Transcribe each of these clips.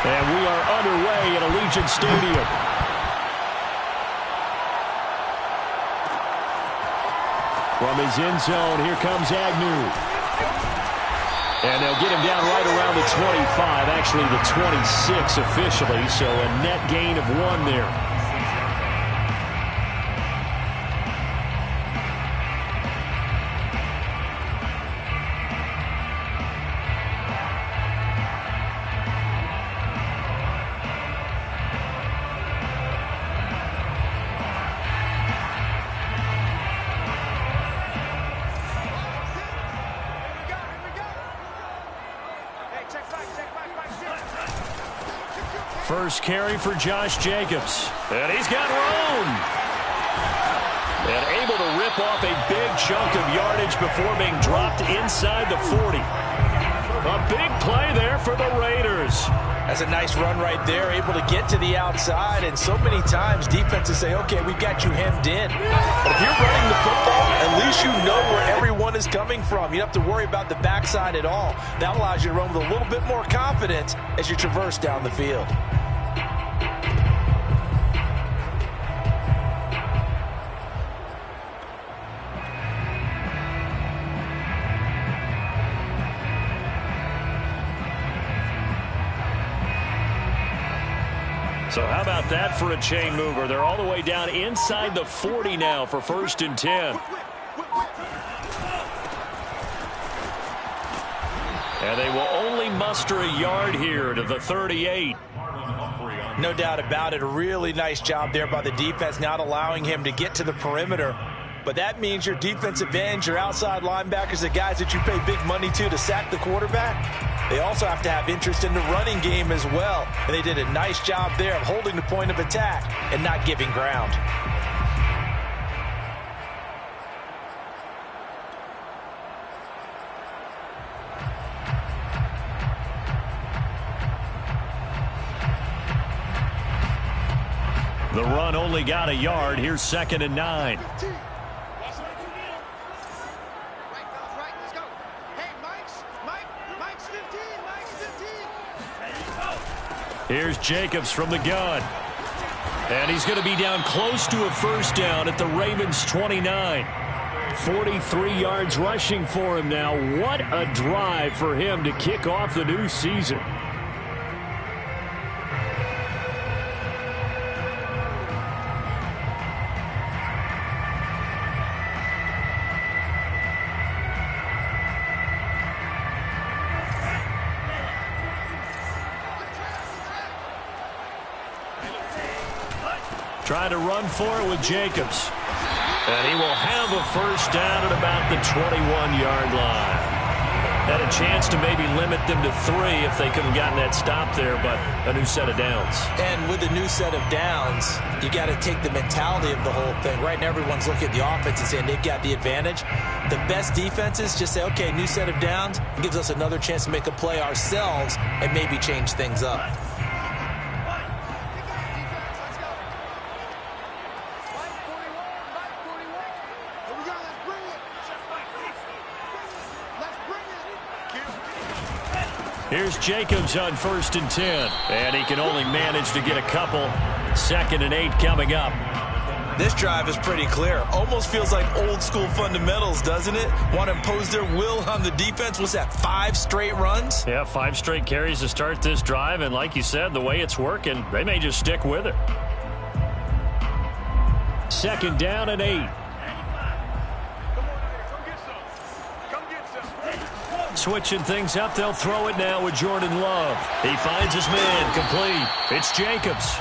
And we are underway at Allegiant Stadium. From his end zone, here comes Agnew. And they'll get him down right around the 25, actually the 26 officially, so a net gain of 1 there. First carry for Josh Jacobs. And he's got room. And able to rip off a big chunk of yardage before being dropped inside the 40. A big play there for the Raiders. That's a nice run right there, able to get to the outside. And so many times defenses say, okay, we've got you hemmed in. But if you're running the football, at least you know where everyone is coming from. You don't have to worry about the backside at all. That allows you to run with a little bit more confidence as you traverse down the field. So how about that for a chain mover? They're all the way down inside the 40 now for 1st and 10. And they will only muster a yard here to the 38. No doubt about it. A really nice job there by the defense, not allowing him to get to the perimeter. But that means your defensive ends, your outside linebackers, the guys that you pay big money to sack the quarterback, they also have to have interest in the running game as well. And they did a nice job there of holding the point of attack and not giving ground. The run only got a yard. Here's 2nd and 9. Here's Jacobs from the gun. And he's going to be down close to a first down at the Ravens' 29. 43 yards rushing for him now. What a drive for him to kick off the new season. Trying to run for it with Jacobs. And he will have a first down at about the 21-yard line. Had a chance to maybe limit them to 3 if they could have gotten that stop there, but a new set of downs. And with a new set of downs, you got to take the mentality of the whole thing. Right now, everyone's looking at the offense and saying they've got the advantage. The best defenses just say, okay, new set of downs. It gives us another chance to make a play ourselves and maybe change things up. Here's Jacobs on 1st and 10. And he can only manage to get a couple. 2nd and 8 coming up. This drive is pretty clear. Almost feels like old school fundamentals, doesn't it? Want to impose their will on the defense. What's that, 5 straight runs? Yeah, 5 straight carries to start this drive. And like you said, the way it's working, they may just stick with it. 2nd down and 8. Switching things up, they'll throw it now with Jordan Love. He finds his man, complete. It's Jacobs.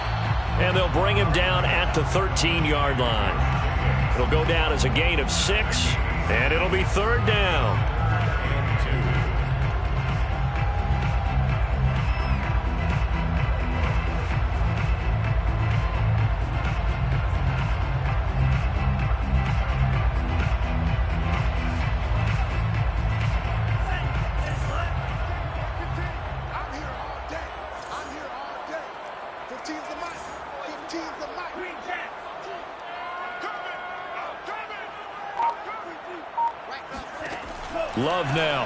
And they'll bring him down at the 13-yard line. It'll go down as a gain of 6, and it'll be 3rd down. Love now.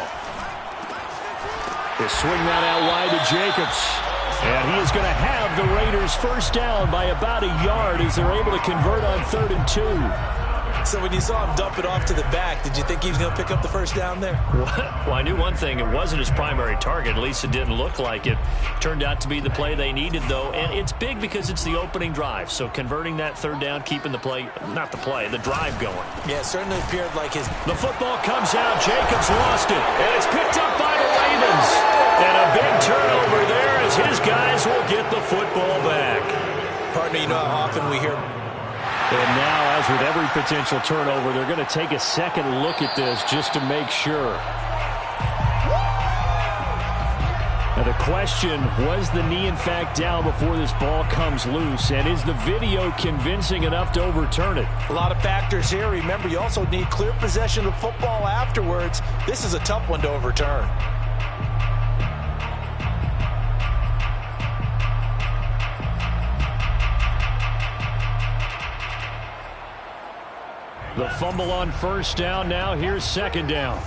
They swing that out wide to Jacobs. And he is going to have the Raiders first down by about a yard as they're able to convert on 3rd and 2. So when you saw him dump it off to the back, did you think he was going to pick up the first down there? Well, I knew one thing. It wasn't his primary target. At least it didn't look like it. Turned out to be the play they needed, though. And it's big because it's the opening drive. So converting that 3rd down, keeping the play, not the play, the drive going. Yeah, it certainly appeared like his... The football comes out. Jacobs lost it. And it's picked up by the Ravens. And a big turnover there as his guys will get the football back. Partner, you know how often we hear... And now, as with every potential turnover, they're going to take a second look at this just to make sure. Now the question, was the knee in fact down before this ball comes loose? And is the video convincing enough to overturn it? A lot of factors here. Remember, you also need clear possession of football afterwards. This is a tough one to overturn. The fumble on first down. Now here's 2nd down.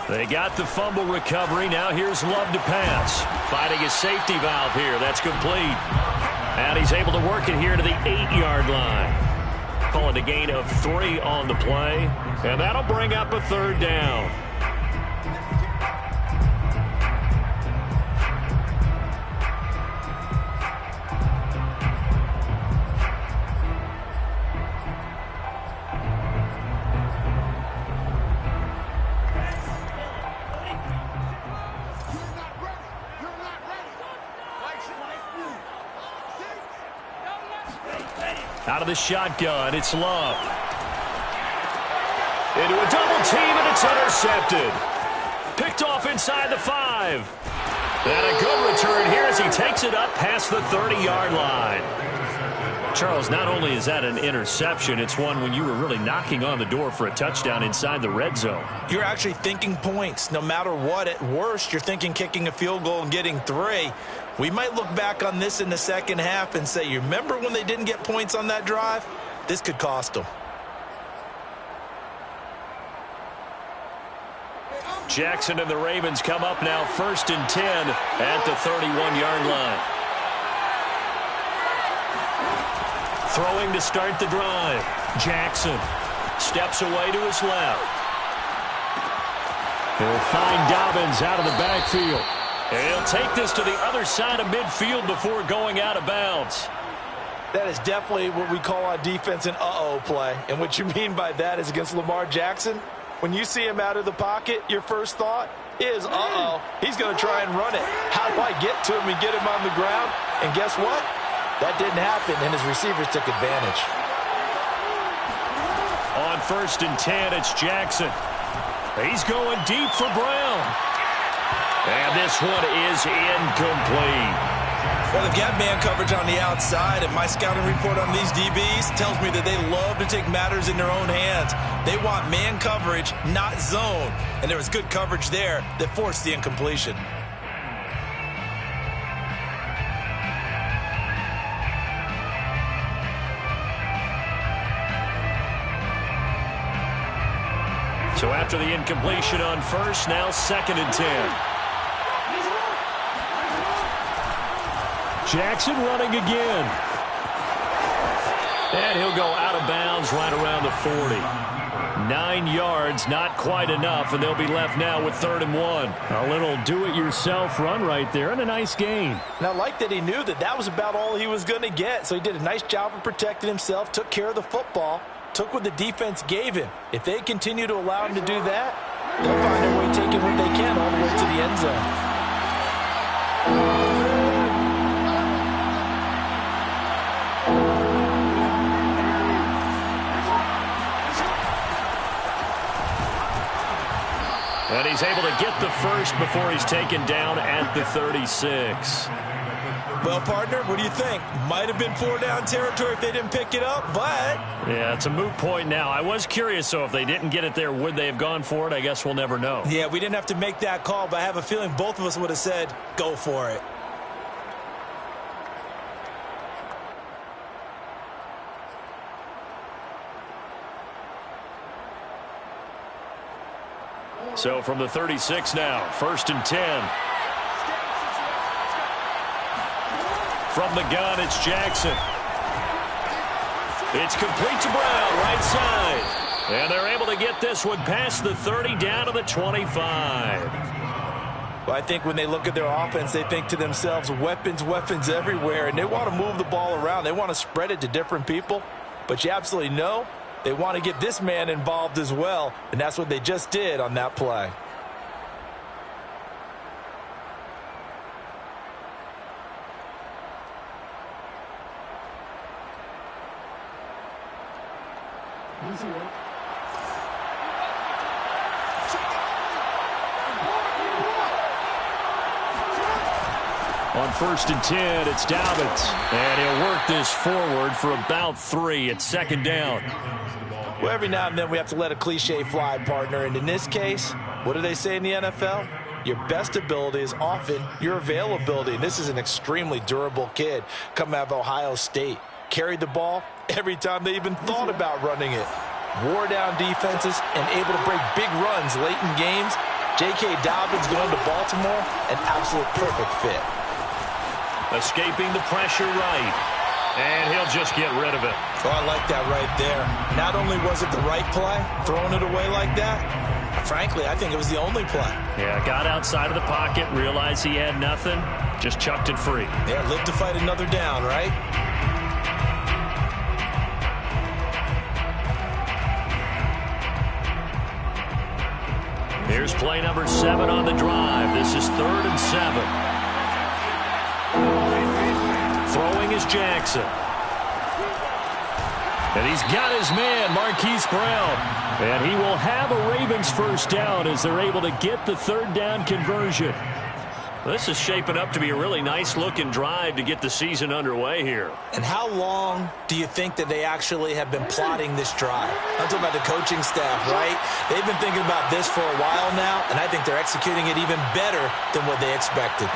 They got the fumble recovery. Now here's Love to pass. Finding his safety valve here. That's complete. And he's able to work it here to the 8-yard line. Call it a gain of 3 on the play. And that'll bring up a 3rd down. Out of the shotgun, it's Love. Into a double team, and it's intercepted. Picked off inside the 5. And a good return here as he takes it up past the 30-yard line. Charles, not only is that an interception, it's one when you were really knocking on the door for a touchdown inside the red zone. You're actually thinking points. No matter what, at worst, you're thinking kicking a field goal and getting 3. We might look back on this in the second half and say, you remember when they didn't get points on that drive? This could cost them. Jackson and the Ravens come up now 1st and 10 at the 31-yard line. Throwing to start the drive. Jackson steps away to his left. He'll find Dobbins out of the backfield. And he'll take this to the other side of midfield before going out of bounds. That is definitely what we call on defense an uh-oh play. And what you mean by that is against Lamar Jackson, when you see him out of the pocket, your first thought is, uh-oh, he's going to try and run it. How do I get to him and get him on the ground? And guess what? That didn't happen, and his receivers took advantage. On 1st and 10, it's Jackson. He's going deep for Brown. And this one is incomplete. Well, they've got man coverage on the outside, and my scouting report on these DBs tells me that they love to take matters in their own hands. They want man coverage, not zone. And there was good coverage there that forced the incompletion. So after the incompletion on first, now 2nd and 10. Jackson running again. And he'll go out of bounds right around the 40. 9 yards, not quite enough, and they'll be left now with 3rd and 1. A little do-it-yourself run right there, and a nice gain. And I like that he knew that that was about all he was going to get, so he did a nice job of protecting himself, took care of the football, took what the defense gave him. If they continue to allow him to do that, they'll find their way taking what they can all the way to the end zone. And he's able to get the first before he's taken down at the 36. Well, partner, what do you think? Might have been 4-down territory if they didn't pick it up, but... Yeah, it's a moot point now. I was curious, so if they didn't get it there, would they have gone for it? I guess we'll never know. Yeah, we didn't have to make that call, but I have a feeling both of us would have said, go for it. So from the 36 now, 1st and 10. From the gun, it's Jackson. It's complete to Brown, right side. And they're able to get this one past the 30 down to the 25. Well, I think when they look at their offense, they think to themselves, weapons, weapons everywhere, and they want to move the ball around. They want to spread it to different people, but you absolutely know they want to get this man involved as well, and that's what they just did on that play. On 1st and 10, it's Dobbins. And he'll work this forward for about 3 at 2nd down. Well, every now and then we have to let a cliche fly, partner. And in this case, what do they say in the NFL? Your best ability is often your availability. And this is an extremely durable kid coming out of Ohio State. Carried the ball every time they even thought about running it. Wore down defenses and able to break big runs late in games. J.K. Dobbins going to Baltimore, an absolute perfect fit. Escaping the pressure right. And he'll just get rid of it. Oh, I like that right there. Not only was it the right play, throwing it away like that, frankly, I think it was the only play. Yeah, got outside of the pocket, realized he had nothing, just chucked it free. Yeah, live to fight another down, right? Here's play number 7 on the drive. This is 3rd and 7. Throwing is Jackson. And he's got his man, Marquise Brown. And he will have a Ravens first down as they're able to get the 3rd down conversion. This is shaping up to be a really nice-looking drive to get the season underway here. And how long do you think that they actually have been plotting this drive? I'm talking about the coaching staff, right? They've been thinking about this for a while now, and I think they're executing it even better than what they expected.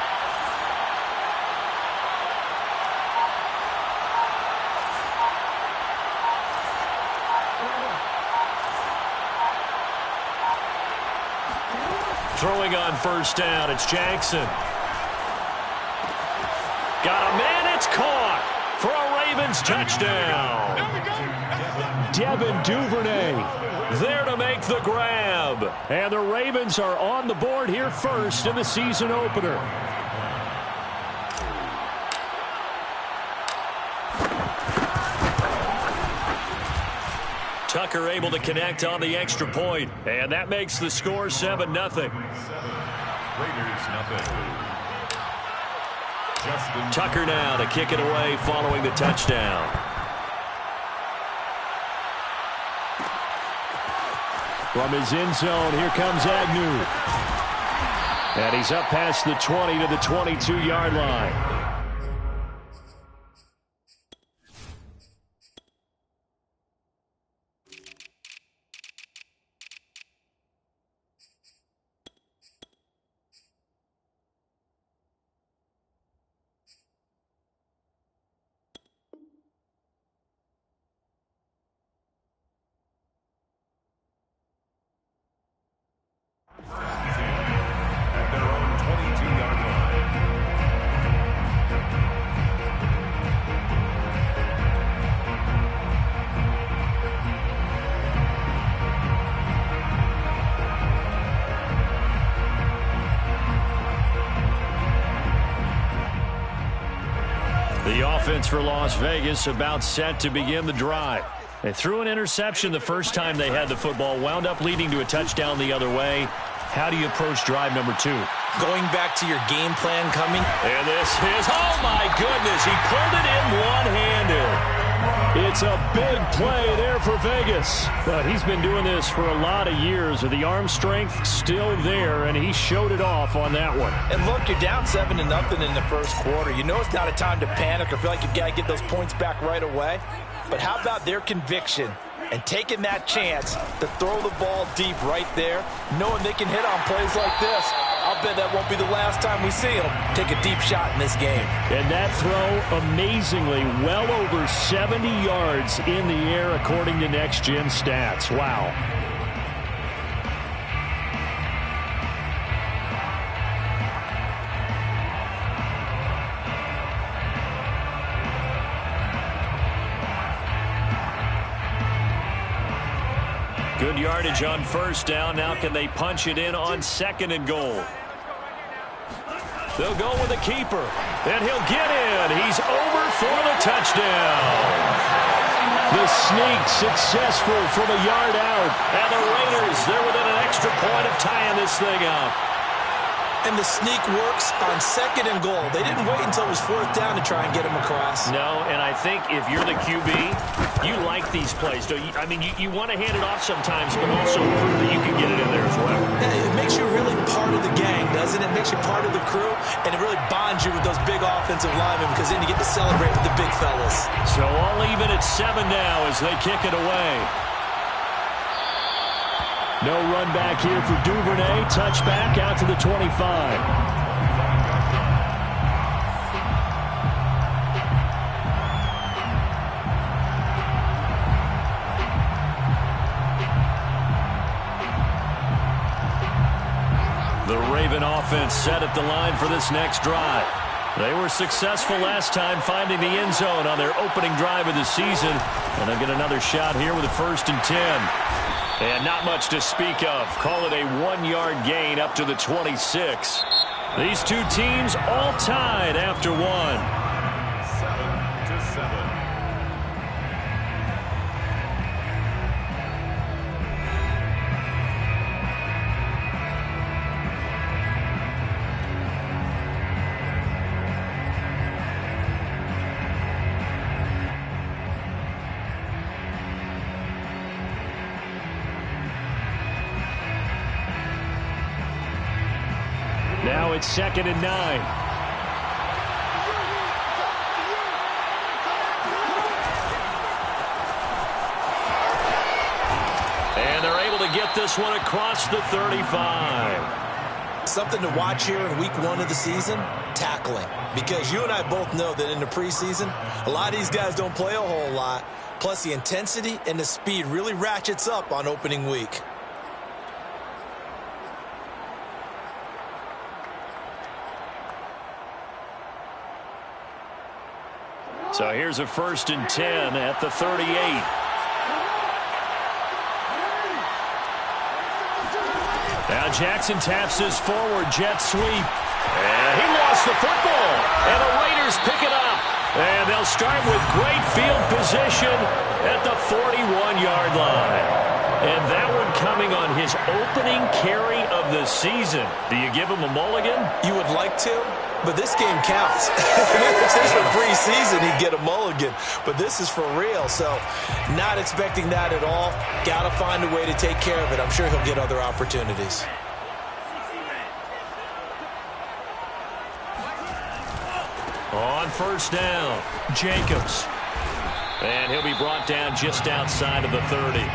Throwing on 1st down, it's Jackson. Got a man, it's caught for a Ravens touchdown. Devin Duvernay there to make the grab. And the Ravens are on the board here first in the season opener. Tucker able to connect on the extra point, and that makes the score 7-0. Tucker now to kick it away following the touchdown. From his end zone, here comes Agnew. And he's up past the 20 to the 22-yard line. The offense for Las Vegas about set to begin the drive. They threw an interception the first time they had the football, wound up leading to a touchdown the other way. How do you approach drive number 2? Going back to your game plan coming. And this is, oh my goodness, he pulled it in one-handed. It's a big play there for Vegas. But he's been doing this for a lot of years. The arm strength still there, and he showed it off on that one. And look, you're down 7-0 in the first quarter. You know it's not a time to panic or feel like you've got to get those points back right away. But how about their conviction and taking that chance to throw the ball deep right there, knowing they can hit on plays like this? I'll bet that won't be the last time we see them take a deep shot in this game. And that throw, amazingly, well over 70 yards in the air, according to Next Gen Stats. Wow. Good yardage on first down. Now can they punch it in on second and goal? They'll go with the keeper, and he'll get in. He's over for the touchdown. The sneak successful from a yard out. And the Raiders, they're within an extra point of tying this thing up. And the sneak works on second and goal. They didn't wait until it was fourth down to try and get him across. No, and I think if you're the QB, you like these plays. Don't you? I mean, you want to hand it off sometimes, but also prove that you can get it in there as well. Yeah, it makes you really part of the gang, doesn't it? It makes you part of the crew, and it really bonds you with those big offensive linemen because then you get to celebrate with the big fellas. So all even at 7 now as they kick it away. No run back here for Duvernay. Touchback out to the 25. The Raven offense set at the line for this next drive. They were successful last time finding the end zone on their opening drive of the season. And they'll get another shot here with a 1st and 10. And not much to speak of. Call it a 1-yard gain up to the 26. These two teams all tied after 1. 7-7. Now it's 2nd and 9. And they're able to get this one across the 35. Something to watch here in week 1 of the season, tackling. Because you and I both know that in the preseason, a lot of these guys don't play a whole lot. Plus the intensity and the speed really ratchets up on opening week. So here's a 1st and 10 at the 38. Now Jackson taps his forward jet sweep. And he lost the football. And the Raiders pick it up. And they'll start with great field position at the 41-yard line. And that one coming on his opening carry of the season. Do you give him a mulligan? You would like to, but this game counts. If this were preseason, he'd get a mulligan. But this is for real, so not expecting that at all. Got to find a way to take care of it. I'm sure he'll get other opportunities. On 1st down, Jacobs. And he'll be brought down just outside of the 30.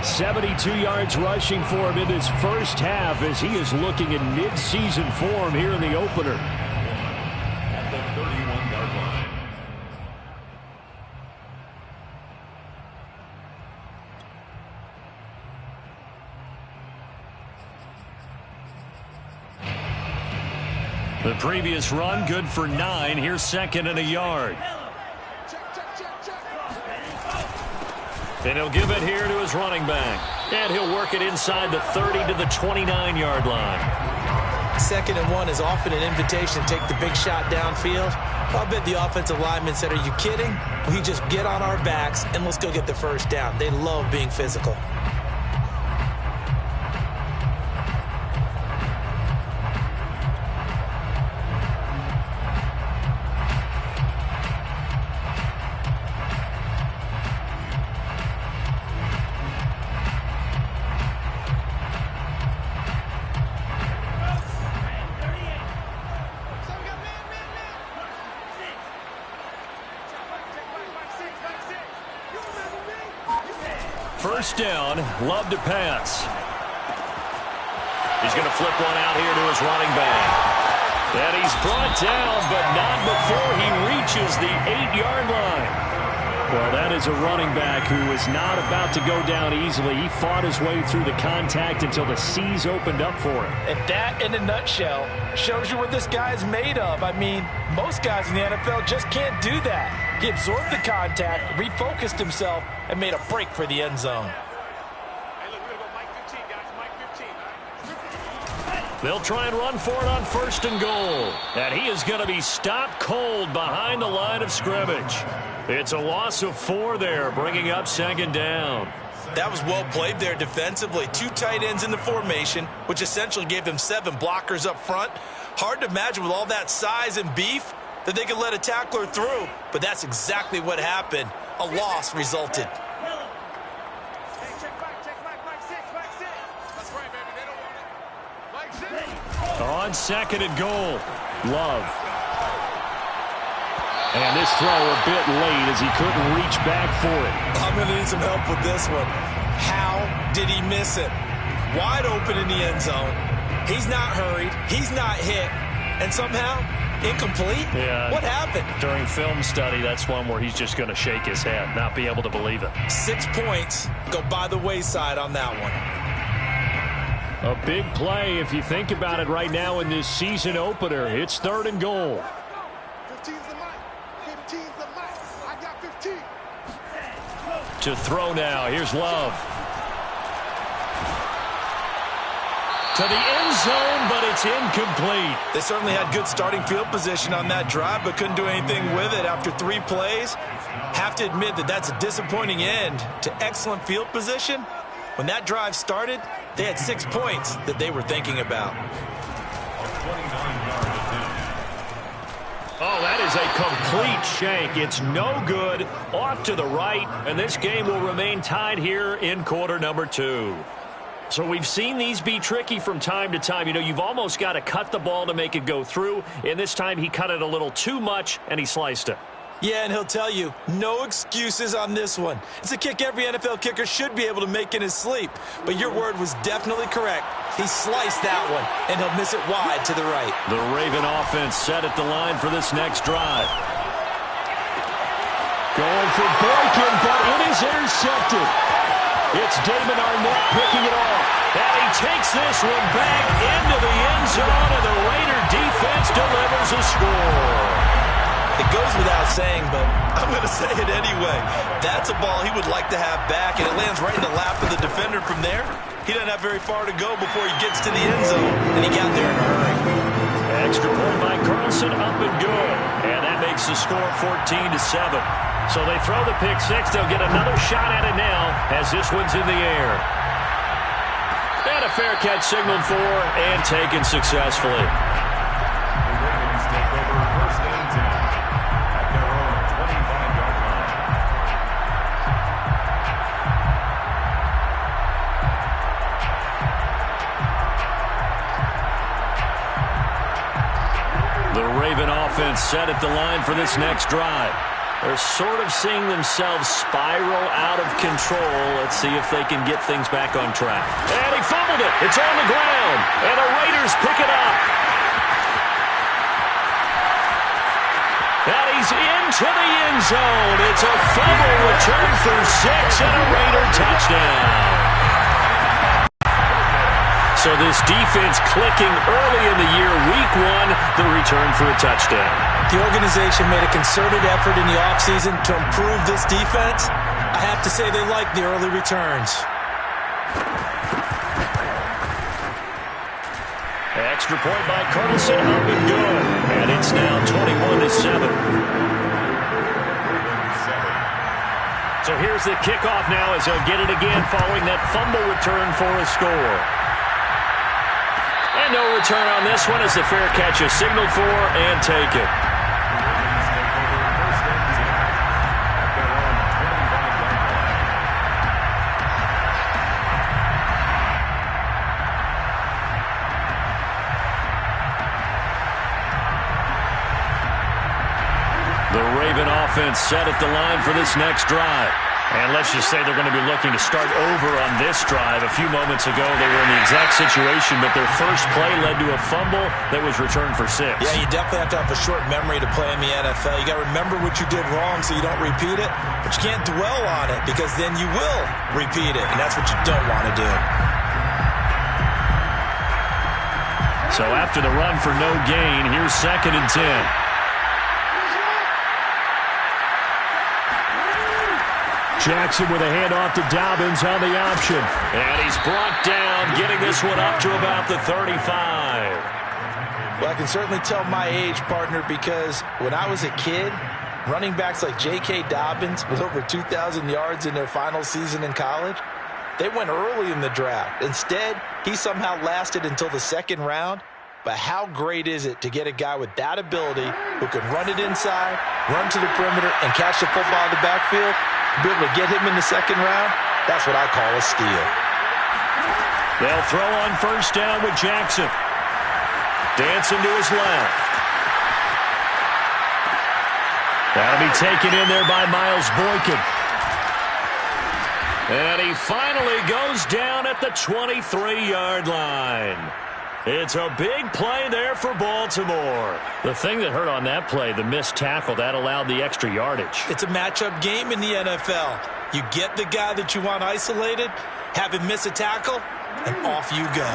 72 yards rushing for him in his first half as he is looking in mid-season form here in the opener. At the 31-yard line. The previous run good for 9. Here's 2nd and a yard. And he'll give it here to his running back. And he'll work it inside the 30 to the 29-yard line. 2nd and 1 is often an invitation to take the big shot downfield. I'll bet the offensive lineman said, are you kidding? We just get on our backs and let's go get the 1st down. They love being physical. First down, Love to pass. He's going to flip one out here to his running back. And he's brought down, but not before he reaches the 8-yard line. Well, that is a running back who is not about to go down easily. He fought his way through the contact until the seas opened up for him. And that, in a nutshell, shows you what this guy's made of. I mean, most guys in the NFL just can't do that. He absorbed the contact, refocused himself, and made a break for the end zone. They'll try and run for it on 1st and goal. And he is going to be stopped cold behind the line of scrimmage. It's a loss of 4 there, bringing up 2nd down. That was well played there defensively. 2 tight ends in the formation, which essentially gave them 7 blockers up front. Hard to imagine with all that size and beef that they could let a tackler through. But that's exactly what happened. A loss resulted. On 2nd and goal, Love. And this throw a bit late as he couldn't reach back for it. I'm going to need some help with this one. How did he miss it? Wide open in the end zone. He's not hurried. He's not hit. And somehow, incomplete? Yeah. What happened? During film study, that's one where he's just going to shake his head, not be able to believe it. 6 points go by the wayside on that one. A big play if you think about it right now in this season opener. It's 3rd and goal. 15's the mic. 15's the mic. I got 15. To throw now. Here's Love. To the end zone, but it's incomplete. They certainly had good starting field position on that drive, but couldn't do anything with it after 3 plays. Have to admit that that's a disappointing end to excellent field position. When that drive started, they had 6 points that they were thinking about. Oh, that is a complete shank. It's no good. Off to the right, and this game will remain tied here in quarter number 2. So we've seen these be tricky from time to time. You know, you've almost got to cut the ball to make it go through. And this time he cut it a little too much, and he sliced it. Yeah, and he'll tell you, no excuses on this one. It's a kick every NFL kicker should be able to make in his sleep. But your word was definitely correct. He sliced that one, and he'll miss it wide to the right. The Raven offense set at the line for this next drive. Going for Boykin, but it is intercepted. It's Damon Arnett picking it off. And he takes this one back into the end zone, and the Raider defense delivers a score. It goes without saying, but I'm going to say it anyway. That's a ball he would like to have back, and it lands right in the lap of the defender from there. He doesn't have very far to go before he gets to the end zone, and he got there in a hurry. Extra point by Carlson, up and good. And that makes the score 14-7. So they throw the pick 6. They'll get another shot at it now as this one's in the air. And a fair catch signaled for and taken successfully. Offense set at the line for this next drive. They're sort of seeing themselves spiral out of control. Let's see if they can get things back on track. And he fumbled it. It's on the ground. And the Raiders pick it up. And he's into the end zone. It's a fumble return for 6 and a Raider touchdown. So this defense clicking early in the year, week 1, the return for a touchdown. The organization made a concerted effort in the offseason to improve this defense. I have to say they like the early returns. Extra point by Carlson, up and good. And it's now 21-7. So here's the kickoff now as they'll get it again following that fumble return for a score. And no return on this one as the fair catch is signaled for and taken. The Raven offense set at the line for this next drive. And let's just say they're going to be looking to start over on this drive. A few moments ago, they were in the exact situation, but their first play led to a fumble that was returned for 6. Yeah, you definitely have to have a short memory to play in the NFL. You got to remember what you did wrong so you don't repeat it, but you can't dwell on it because then you will repeat it, and that's what you don't want to do. So after the run for no gain, here's 2nd and 10. Jackson with a handoff to Dobbins on the option. And he's brought down, getting this one up to about the 35. Well, I can certainly tell my age, partner, because when I was a kid, running backs like J.K. Dobbins with over 2,000 yards in their final season in college, they went early in the draft. Instead, he somehow lasted until the second round. But how great is it to get a guy with that ability who can run it inside, run to the perimeter, and catch the football in the backfield? Be able to get him in the second round, that's what I call a steal. They'll throw on first down with Jackson. Dancing to his left. That'll be taken in there by Miles Boykin. And he finally goes down at the 23-yard line. It's a big play there for Baltimore. The thing that hurt on that play, the missed tackle, that allowed the extra yardage. It's a matchup game in the NFL. You get the guy that you want isolated, have him miss a tackle, and off you go.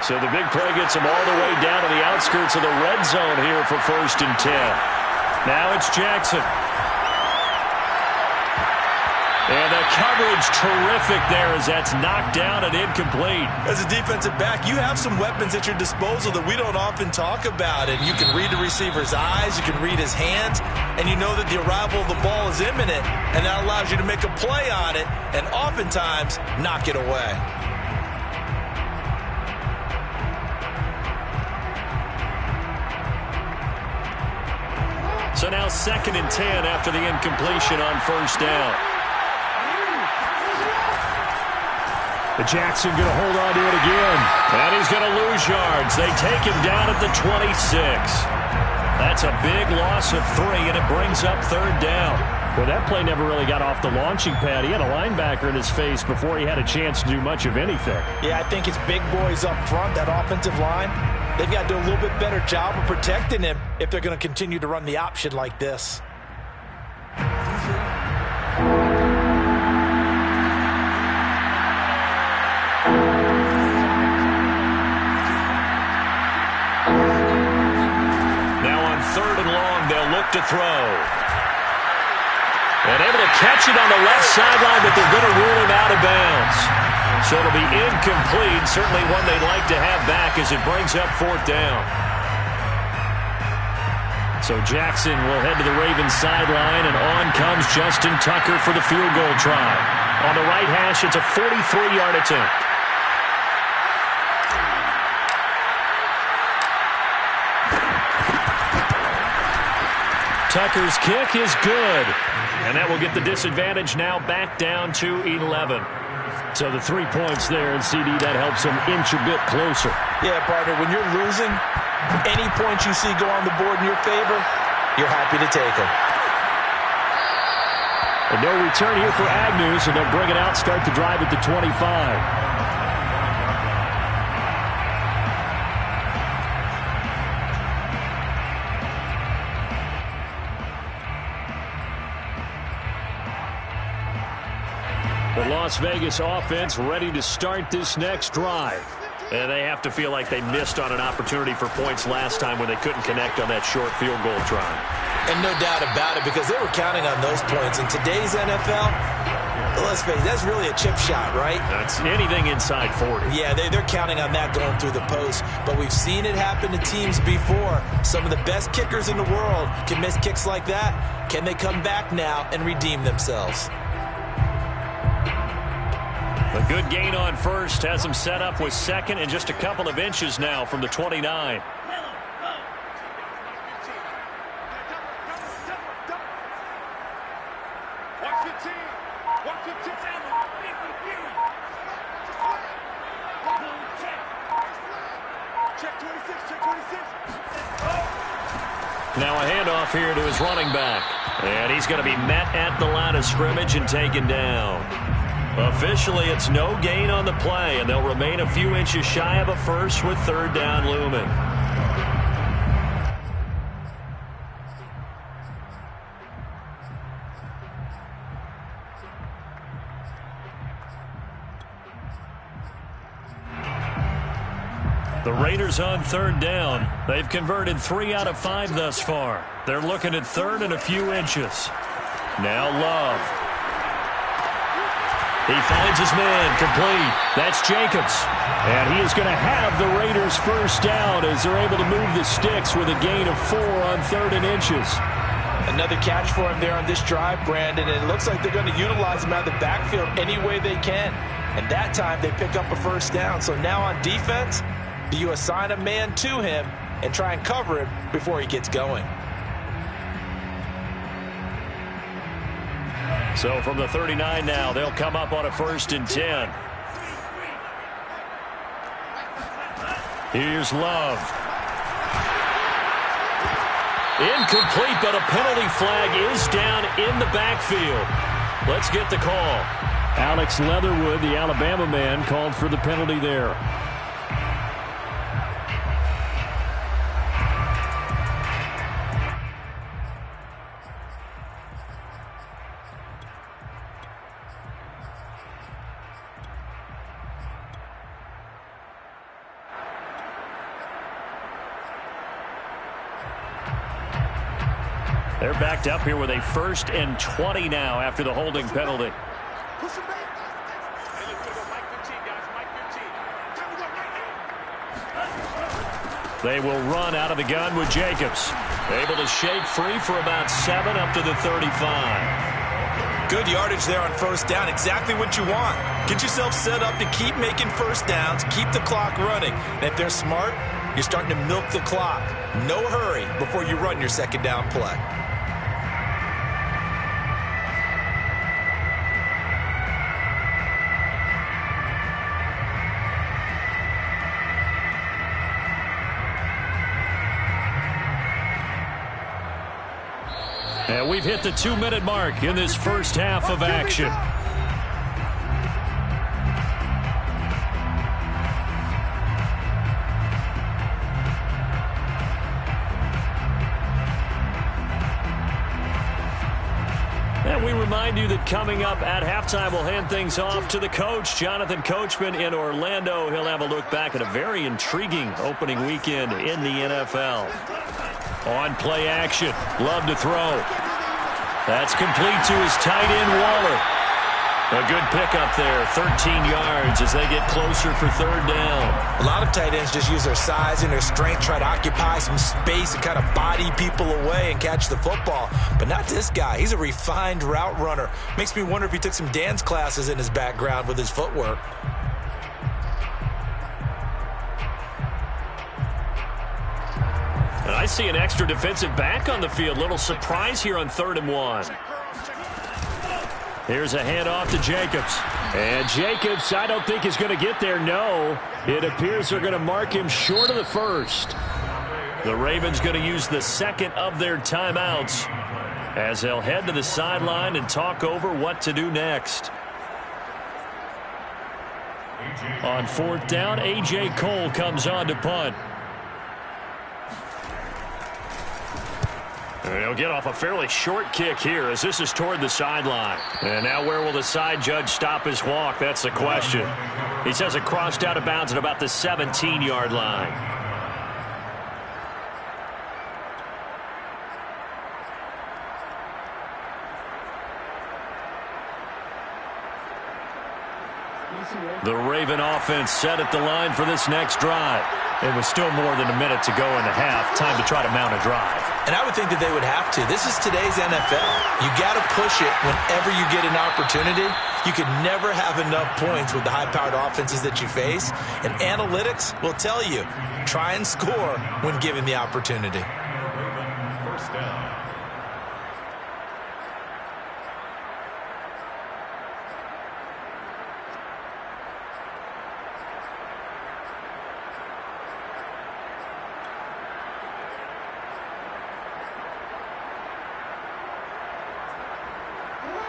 So the big play gets him all the way down to the outskirts of the red zone here for 1st and 10. Now it's Jackson. And the coverage terrific there as that's knocked down and incomplete. As a defensive back, you have some weapons at your disposal that we don't often talk about. And you can read the receiver's eyes, you can read his hands, and you know that the arrival of the ball is imminent, and that allows you to make a play on it and oftentimes knock it away. So now 2nd and 10 after the incompletion on first down. But Jackson going to hold on to it again. And he's going to lose yards. They take him down at the 26. That's a big loss of 3, and it brings up 3rd down. Well, that play never really got off the launching pad. He had a linebacker in his face before he had a chance to do much of anything. Yeah, I think it's big boys up front, that offensive line. They've got to do a little bit better job of protecting him if they're going to continue to run the option like this. Now on 3rd and long, they'll look to throw. And able to catch it on the left sideline, but they're going to rule him out of bounds. So it'll be incomplete, certainly one they'd like to have back as it brings up 4th down. So Jackson will head to the Ravens sideline, and on comes Justin Tucker for the field goal try. On the right hash, it's a 43-yard attempt. Tucker's kick is good. And that will get the disadvantage now back down to 11. So the 3 points there, and CD, that helps them inch a bit closer. Yeah, partner, when you're losing, any points you see go on the board in your favor, you're happy to take them. And no return here for Agnew, so they'll bring it out, start the drive at the 25. The Las Vegas offense ready to start this next drive. And they have to feel like they missed on an opportunity for points last time when they couldn't connect on that short field goal try. And no doubt about it, because they were counting on those points. In today's NFL, let's face it, that's really a chip shot, right? That's anything inside 40. Yeah, they're counting on that going through the post. But we've seen it happen to teams before. Some of the best kickers in the world can miss kicks like that. Can they come back now and redeem themselves? A good gain on first has them set up with 2nd and just a couple of inches now from the 29. Now a handoff here to his running back. And he's going to be met at the line of scrimmage and taken down. Officially, it's no gain on the play, and they'll remain a few inches shy of a first with 3rd down looming. The Raiders on 3rd down. They've converted 3 out of 5 thus far. They're looking at 3rd and a few inches. Now Love. He finds his man, complete. That's Jacobs. And he is going to have the Raiders first down as they're able to move the sticks with a gain of 4 on 3rd and inches. Another catch for him there on this drive, Brandon, and it looks like they're going to utilize him out of the backfield any way they can. And that time they pick up a first down. So now on defense, do you assign a man to him and try and cover him before he gets going? So from the 39 now, they'll come up on a 1st and 10. Here's Love. Incomplete, but a penalty flag is down in the backfield. Let's get the call. Alex Leatherwood, the Alabama man, called for the penalty there. They're backed up here with a 1st and 20 now after the holding penalty. Push him back. Hey, let's go Mike 15, guys. Mike 15. Time to go right now. They will run out of the gun with Jacobs. Able to shake free for about 7 up to the 35. Good yardage there on 1st down. Exactly what you want. Get yourself set up to keep making 1st downs, keep the clock running. And if they're smart, you're starting to milk the clock. No hurry before you run your 2nd down play. And we've hit the 2-minute mark in this first half of action. And we remind you that coming up at halftime, we'll hand things off to the coach, Jonathan Coachman in Orlando. He'll have a look back at a very intriguing opening weekend in the NFL. On play action, Love to throw. That's complete to his tight end, Waller. A good pickup there, 13 yards as they get closer for 3rd down. A lot of tight ends just use their size and their strength, try to occupy some space and kind of body people away and catch the football. But not this guy. He's a refined route runner. Makes me wonder if he took some dance classes in his background with his footwork. And I see an extra defensive back on the field. Little surprise here on 3rd and 1. Here's a handoff to Jacobs. And Jacobs, I don't think is going to get there. No, it appears they're going to mark him short of the 1st. The Ravens going to use the 2nd of their timeouts as they'll head to the sideline and talk over what to do next. On 4th down, A.J. Cole comes on to punt. And he'll get off a fairly short kick here as this is toward the sideline. And now where will the side judge stop his walk? That's the question. He says it crossed out of bounds at about the 17-yard line. The Raven offense set at the line for this next drive. It was still more than a minute to go in the half. Time to try to mount a drive. And I would think that they would have to. This is today's NFL. You got to push it whenever you get an opportunity. You could never have enough points with the high-powered offenses that you face. And analytics will tell you, try and score when given the opportunity. 1st down.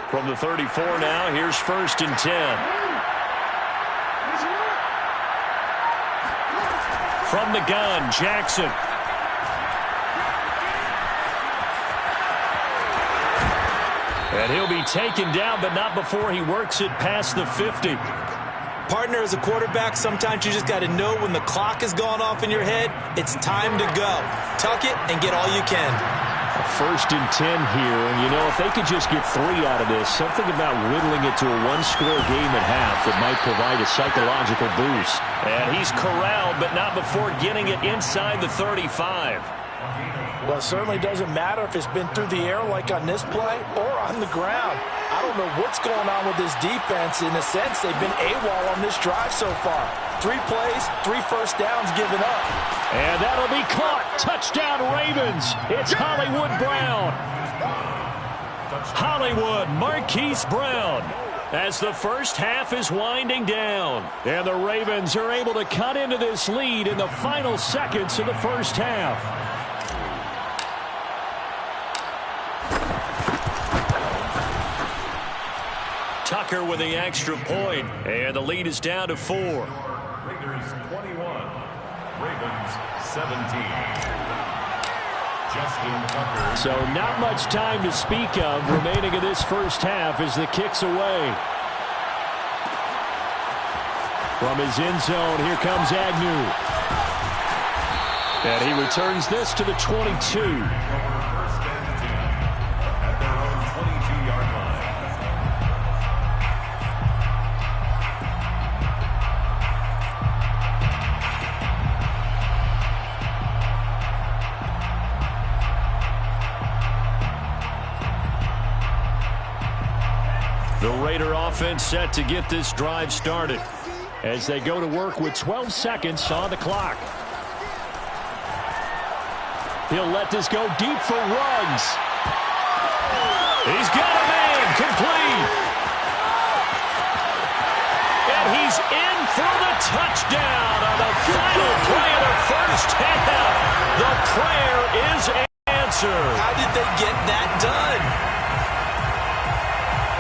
From the 34 now, here's 1st and 10. From the gun, Jackson. And he'll be taken down, but not before he works it past the 50. Partner, as a quarterback, sometimes you just got to know when the clock has gone off in your head, it's time to go. Tuck it and get all you can. 1st and 10 here, and you know, if they could just get 3 out of this, something about whittling it to a one-score game at half that might provide a psychological boost. And he's corralled, but not before getting it inside the 35. Well, it certainly doesn't matter if it's been through the air like on this play or on the ground. I don't know what's going on with this defense. In a sense, they've been AWOL on this drive so far. 3 plays, 3 first downs given up. And that'll be caught. Touchdown, Ravens. It's Hollywood Brown. Hollywood Marquise Brown. As the first half is winding down. And the Ravens are able to cut into this lead in the final seconds of the first half. Tucker with the extra point, and the lead is down to 4. Raiders 21, Ravens 17. Justin Tucker. So not much time to speak of remaining in this first half as the kick's away. From his end zone, here comes Agnew. And he returns this to the 22. The Raider offense set to get this drive started as they go to work with 12 seconds on the clock. He'll let this go deep for Ruggs. He's got a man complete. And he's in for the touchdown on the final play of the first half. The prayer is answered. How did they get that done?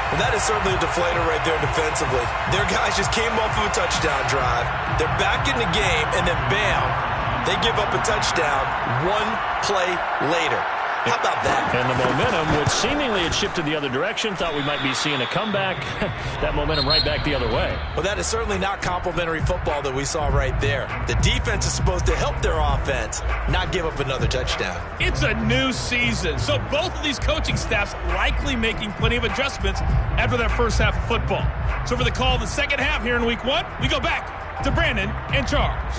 Well, that is certainly a deflator right there defensively. Their guys just came off of a touchdown drive. They're back in the game, and then bam, they give up a touchdown 1 play later. How about that? And the momentum, which seemingly had shifted the other direction, thought we might be seeing a comeback. That momentum right back the other way. Well, that is certainly not complimentary football that we saw right there. The defense is supposed to help their offense, not give up another touchdown. It's a new season, so both of these coaching staffs likely making plenty of adjustments after that first half of football. So for the call of the second half here in Week 1, we go back to Brandon and Charles.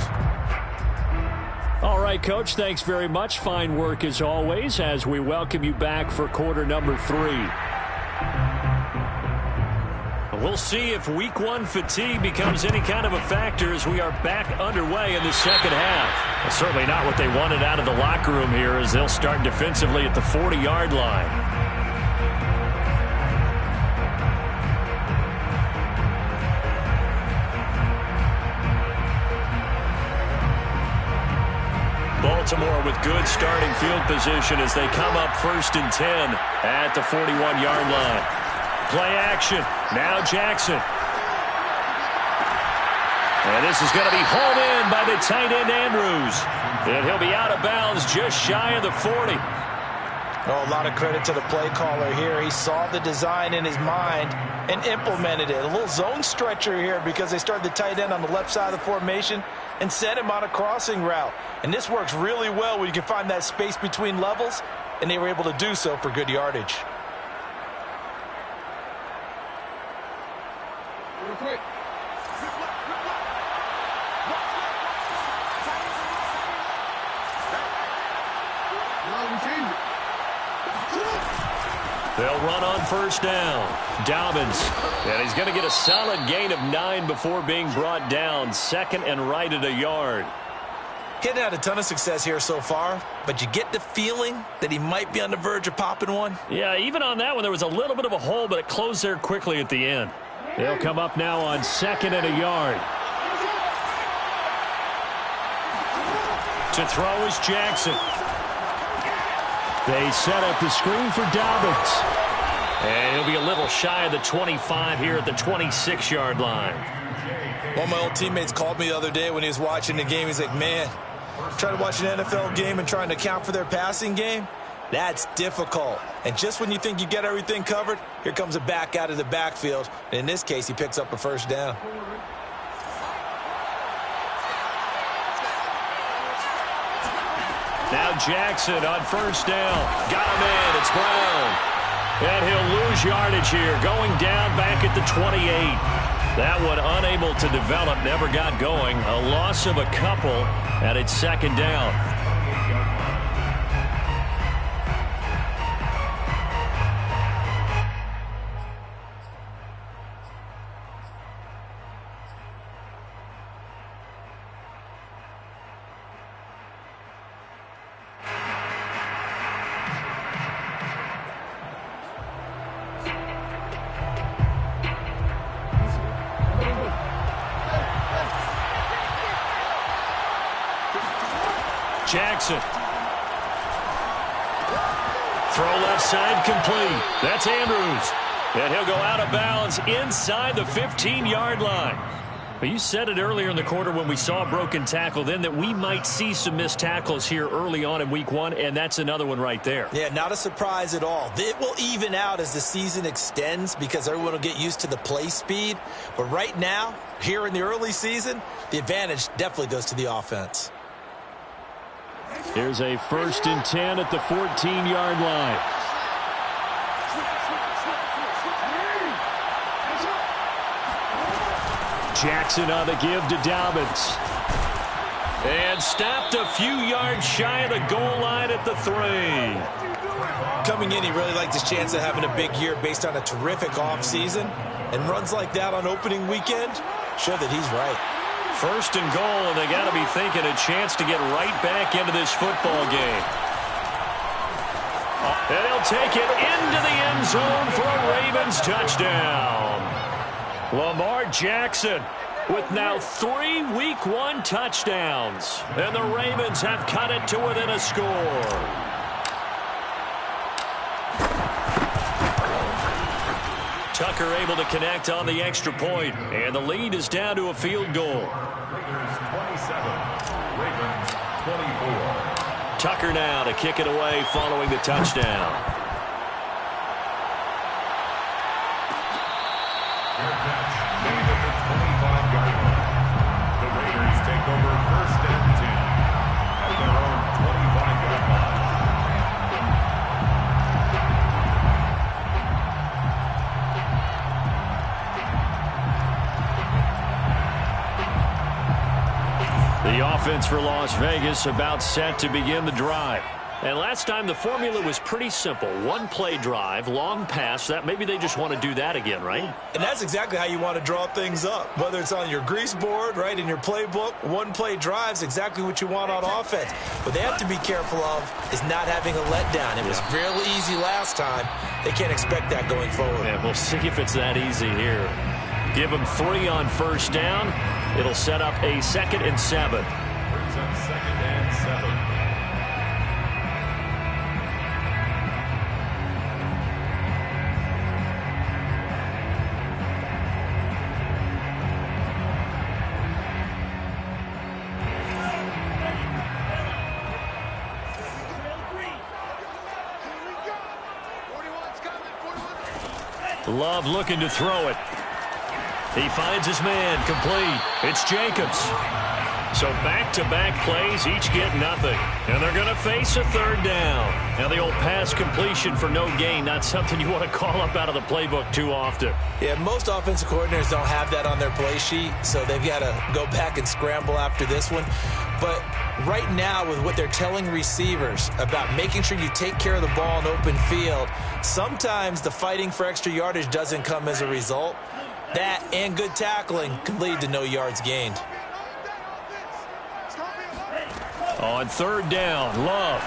All right, Coach, thanks very much. Fine work as always as we welcome you back for quarter number 3. We'll see if Week 1 fatigue becomes any kind of a factor as we are back underway in the second half. Well, certainly not what they wanted out of the locker room here as they'll start defensively at the 40-yard line. Baltimore with good starting field position as they come up 1st and 10 at the 41-yard line. Play action. Now Jackson. And this is going to be hauled in by the tight end Andrews. And he'll be out of bounds just shy of the 40. Oh, a lot of credit to the play caller here. He saw the design in his mind and implemented it. A little zone stretcher here because they started the tight end on the left side of the formation and sent him on a crossing route. And this works really well when you can find that space between levels, and they were able to do so for good yardage. Real quick. They'll run on 1st down. Dobbins. And he's going to get a solid gain of 9 before being brought down. 2nd and right at a yard. He hadn't had a ton of success here so far, but you get the feeling that he might be on the verge of popping one. Yeah, even on that one, there was a little bit of a hole, but it closed there quickly at the end. They'll come up now on 2nd and a yard. To throw is Jackson. They set up the screen for Dobbins. And he'll be a little shy of the 25 here at the 26-yard line. One of my old teammates called me the other day when he was watching the game. He's like, man, trying to watch an NFL game and trying to account for their passing game, that's difficult. And just when you think you get everything covered, here comes a back out of the backfield. And in this case, he picks up a 1st down. Now Jackson on first down. Got him in. It's Brown. And he'll lose yardage here, going down back at the 28. That one unable to develop, never got going. A loss of a couple, and it's second down. Jackson. Throw left side complete. That's Andrews. And he'll go out of bounds inside the 15-yard line. But you said it earlier in the quarter when we saw a broken tackle then that we might see some missed tackles here early on in week one, and that's another one right there. Yeah, not a surprise at all. It will even out as the season extends because everyone will get used to the play speed. But right now, here in the early season, the advantage definitely goes to the offense. Here's a 1st and 10 at the 14-yard line. Jackson on the give to Dobbins. And stopped a few yards shy of the goal line at the 3. Coming in, he really liked his chance of having a big year based on a terrific offseason. And runs like that on opening weekend show that he's right. 1st and goal, and they got to be thinking a chance to get right back into this football game. And he'll take it into the end zone for a Ravens touchdown. Lamar Jackson with now 3 Week 1 touchdowns. And the Ravens have cut it to within a score. Tucker able to connect on the extra point, and the lead is down to a field goal. Raiders 27, Ravens 24. Tucker now to kick it away following the touchdown. Fair catch made at the 25-yard line. The Raiders take over 1st and 10 at their own 25-yard line. The offense for Las Vegas about set to begin the drive. And last time the formula was pretty simple. 1-play drive, long pass. That maybe they just want to do that again, right? And that's exactly how you want to draw things up. Whether it's on your grease board, right, in your playbook, 1-play drive's exactly what you want on offense. What they have to be careful of is not having a letdown. It was real easy last time. They can't expect that going forward. Yeah, we'll see if it's that easy here. Give them 3 on first down. It'll set up a 2nd and 7. Brings up 2nd and 7. Love looking to throw it. He finds his man, complete. It's Jacobs. So back-to-back plays, each get nothing. And they're going to face a 3rd down. Now the old pass completion for no gain, not something you want to call up out of the playbook too often. Yeah, most offensive coordinators don't have that on their play sheet, so they've got to go back and scramble after this one. But right now, with what they're telling receivers about making sure you take care of the ball in open field, sometimes the fighting for extra yardage doesn't come as a result. That and good tackling can lead to no yards gained. On 3rd down, Love.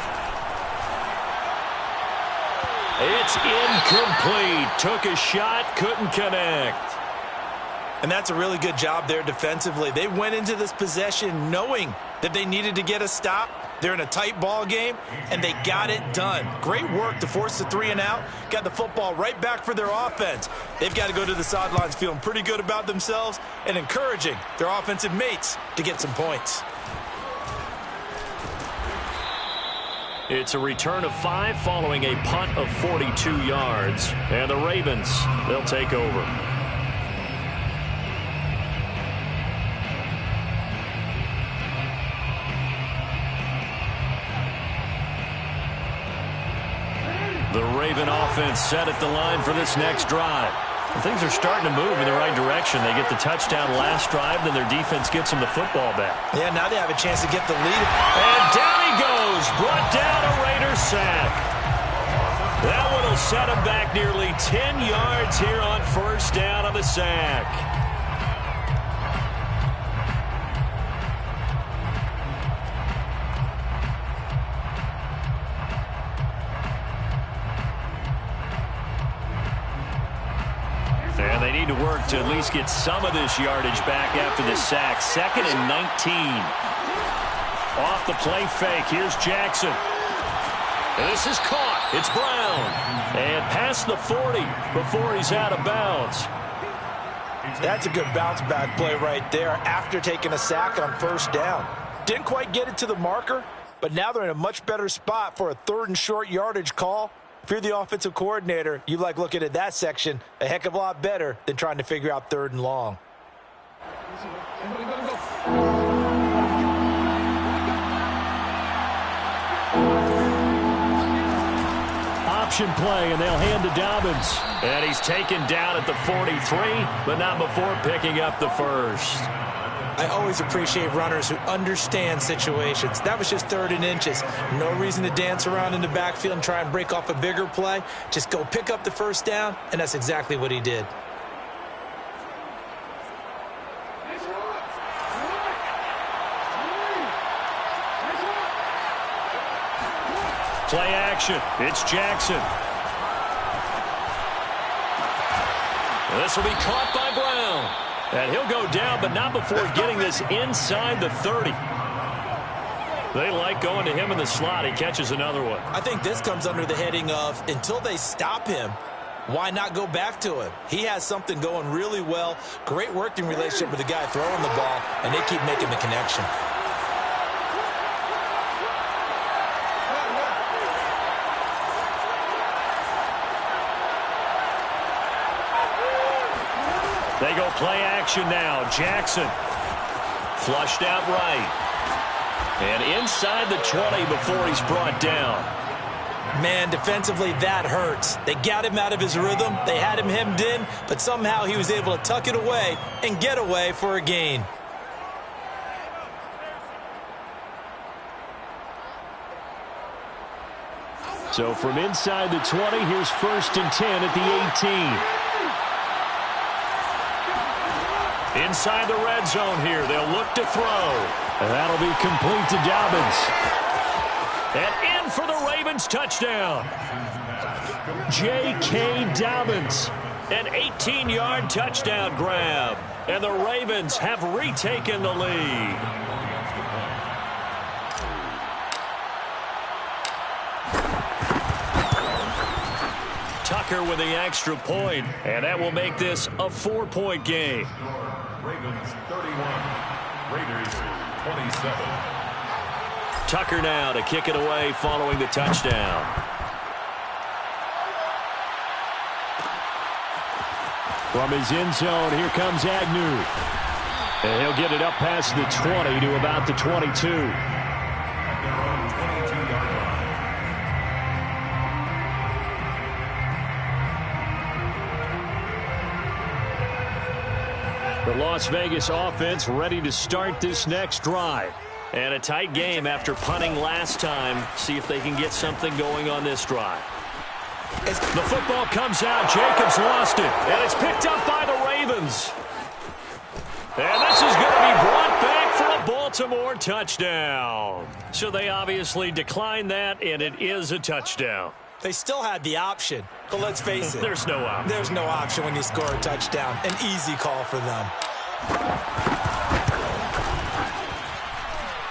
It's incomplete. Took a shot, couldn't connect. And that's a really good job there defensively. They went into this possession knowing that they needed to get a stop. They're in a tight ball game, and they got it done. Great work to force the 3 and out. Got the football right back for their offense. They've got to go to the sidelines feeling pretty good about themselves and encouraging their offensive mates to get some points. It's a return of 5 following a punt of 42 yards. And the Ravens, they'll take over. The Raven offense set at the line for this next drive. Things are starting to move in the right direction. They get the touchdown last drive, then their defense gets them the football back. Yeah, now they have a chance to get the lead. And down he goes. Brought down a Raider sack. That one will set him back nearly 10 yards here on first down on the sack. And they need to work to at least get some of this yardage back after the sack. 2nd and 19. Off the play fake. Here's Jackson. And this is caught. It's Brown. And past the 40 before he's out of bounds. That's a good bounce back play right there after taking a sack on first down. Didn't quite get it to the marker, but now they're in a much better spot for a 3rd and short yardage call. If you're the offensive coordinator, you like looking at that section a heck of a lot better than trying to figure out 3rd and long. Option play, and they'll hand to Dobbins. And he's taken down at the 43, but not before picking up the first. I always appreciate runners who understand situations. That was just 3rd and inches. No reason to dance around in the backfield and try and break off a bigger play. Just go pick up the first down, and that's exactly what he did. Play action. It's Jackson. This will be caught by Brown. And he'll go down, but not before getting this inside the 30. They like going to him in the slot. He catches another one. I think this comes under the heading of, until they stop him, why not go back to him? He has something going really well. Great working relationship with the guy throwing the ball, and they keep making the connection. They go play action now. Jackson flushed out right. And inside the 20 before he's brought down. Man, defensively, that hurts. They got him out of his rhythm. They had him hemmed in, but somehow he was able to tuck it away and get away for a gain. So from inside the 20, here's 1st and 10 at the 18. Inside the red zone here, they'll look to throw. And that'll be complete to Dobbins. And in for the Ravens touchdown. J.K. Dobbins. An 18-yard touchdown grab. And the Ravens have retaken the lead. Tucker with the extra point, and that will make this a 4-point game. Ravens 31, Raiders 27. Tucker now to kick it away following the touchdown. From his end zone, here comes Agnew. And he'll get it up past the 20 to about the 22. At their own 22-yard line. The Las Vegas offense ready to start this next drive. And a tight game after punting last time. See if they can get something going on this drive. The football comes out. Jacobs lost it. And it's picked up by the Ravens. And this is going to be brought back for a Baltimore touchdown. So they obviously declined that, and it is a touchdown. They still had the option, but let's face it. There's no option. There's no option when you score a touchdown. An easy call for them.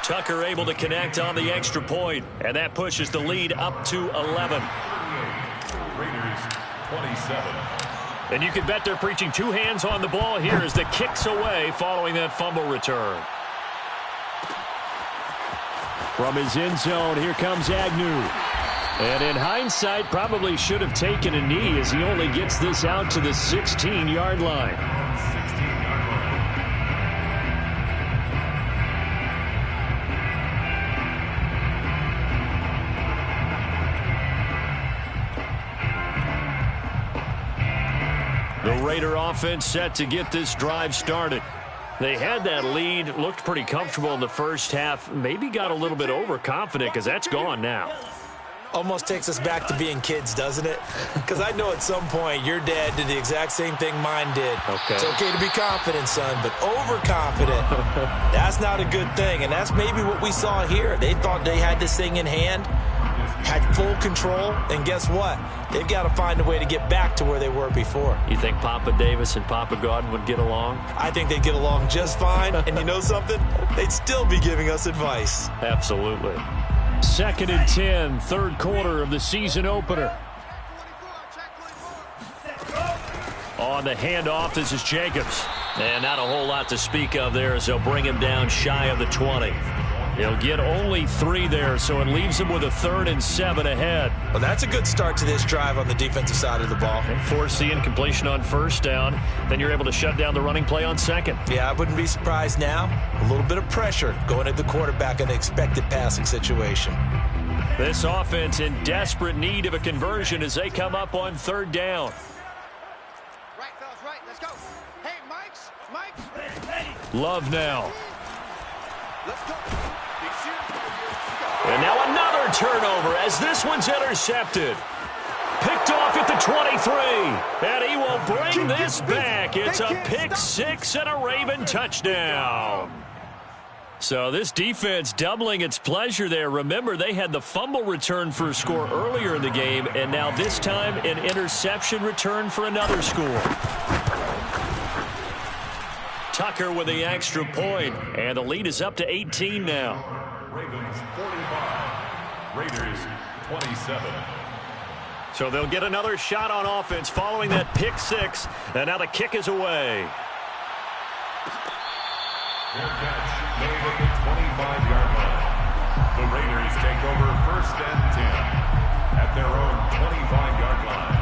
Tucker able to connect on the extra point, and that pushes the lead up to 11. Raiders 27. And you can bet they're preaching two hands on the ball here as the kicks away following that fumble return. From his end zone, here comes Agnew. And in hindsight, probably should have taken a knee as he only gets this out to the 16-yard line. 16-yard line. Raider offense set to get this drive started. They had that lead, looked pretty comfortable in the first half, maybe got a little bit overconfident because that's gone now. Almost takes us back to being kids, doesn't it? Because I know at some point your dad did the exact same thing mine did. Okay. It's okay to be confident, son, but overconfident, that's not a good thing. And that's maybe what we saw here. They thought they had this thing in hand, had full control, and guess what? They've got to find a way to get back to where they were before. You think Papa Davis and Papa Godwin would get along? I think they'd get along just fine. And you know something? They'd still be giving us advice. Absolutely. 2nd and 10, third quarter of the season opener. On the handoff, this is Jacobs. And not a whole lot to speak of there as they'll bring him down shy of the 20. He'll get only 3 there, so it leaves him with a 3rd and 7 ahead. Well, that's a good start to this drive on the defensive side of the ball. And force the incompletion on first down. Then you're able to shut down the running play on second. Yeah, I wouldn't be surprised now. A little bit of pressure going at the quarterback in an expected passing situation. This offense in desperate need of a conversion as they come up on 3rd down. Right, fellas, right. Let's go. Hey, Mike's. Love now. Let's go. And now another turnover as this one's intercepted. Picked off at the 23. And he will bring this back. It's a pick 6 and a Raven touchdown. So this defense doubling its pleasure there. Remember, they had the fumble return for a score earlier in the game, and now this time an interception return for another score. Tucker with the extra point, and the lead is up to 18 now. Ravens 45, Raiders 27. So they'll get another shot on offense following that pick 6, and now the kick is away. Fair catch made at the 25-yard line. The Raiders take over 1st and 10 at their own 25-yard line.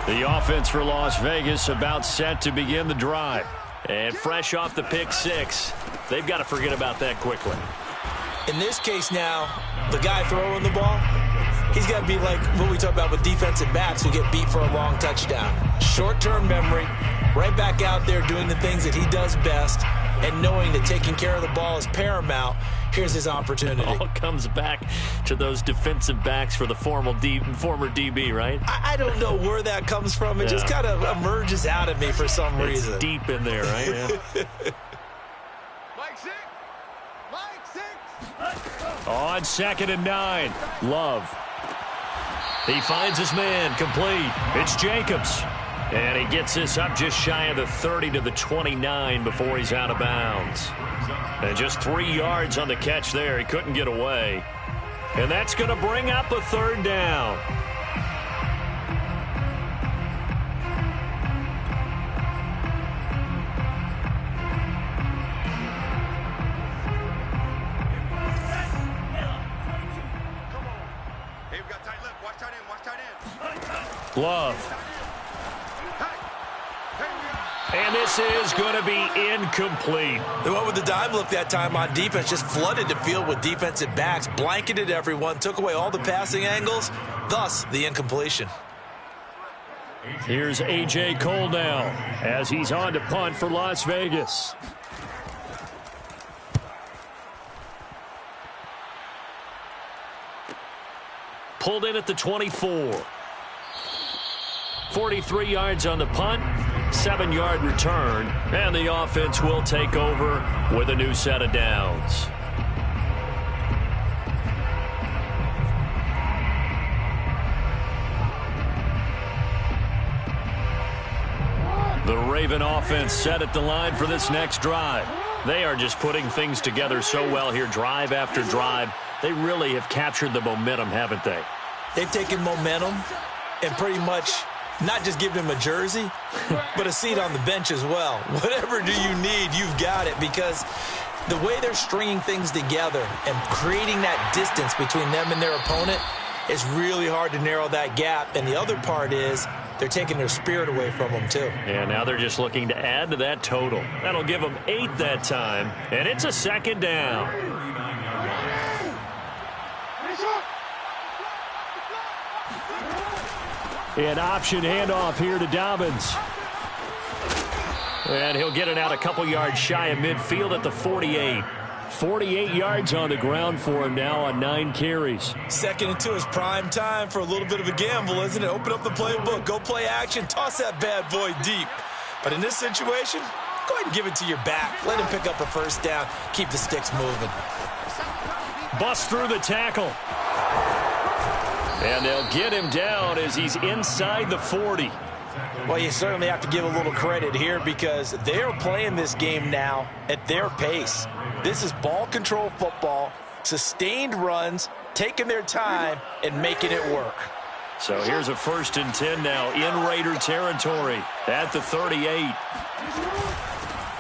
The offense for Las Vegas about set to begin the drive. And fresh off the pick 6, they've got to forget about that quickly. In this case now, the guy throwing the ball, he's got to be like what we talk about with defensive backs who get beat for a long touchdown. Short-term memory, right back out there doing the things that he does best, and knowing that taking care of the ball is paramount. Here's his opportunity. It all comes back to those defensive backs for the former DB, right? I don't know where that comes from. It just kind of emerges out of me for some reason. It's deep in there, right? Yeah. Mike 6. On 2nd and 9, Love. He finds his man, complete. It's Jacobs. And he gets this up just shy of the 30 to the 29 before he's out of bounds. And just 3 yards on the catch there. He couldn't get away. And that's going to bring up a 3rd down. Hey, we got tight lip. Watch tight end. Love. And this is going to be incomplete. They went with the dive look that time on defense, just flooded the field with defensive backs, blanketed everyone, took away all the passing angles, thus the incompletion. Here's A.J. Cole now as he's on to punt for Las Vegas. Pulled in at the 24. 43 yards on the punt, 7-yard return, and the offense will take over with a new set of downs. The Raven offense set at the line for this next drive. They are just putting things together so well here, drive after drive. They really have captured the momentum, haven't they? They've taken momentum and pretty much not just given him a jersey, but a seat on the bench as well. Whatever do you need, you've got it, because the way they're stringing things together and creating that distance between them and their opponent, it's really hard to narrow that gap. And the other part is they're taking their spirit away from them, too. And now they're just looking to add to that total. That'll give them 8 that time, and it's a second down. An option handoff here to Dobbins. And he'll get it out a couple yards shy of midfield at the 48. 48 yards on the ground for him now on 9 carries. 2nd and 2 is prime time for a little bit of a gamble, isn't it? Open up the playbook, go play action, toss that bad boy deep. But in this situation, go ahead and give it to your back. Let him pick up a first down. Keep the sticks moving. Bust through the tackle. And they'll get him down as he's inside the 40. Well, you certainly have to give a little credit here because they are playing this game now at their pace. This is ball control football, sustained runs, taking their time, and making it work. So here's a 1st and 10 now in Raider territory at the 38.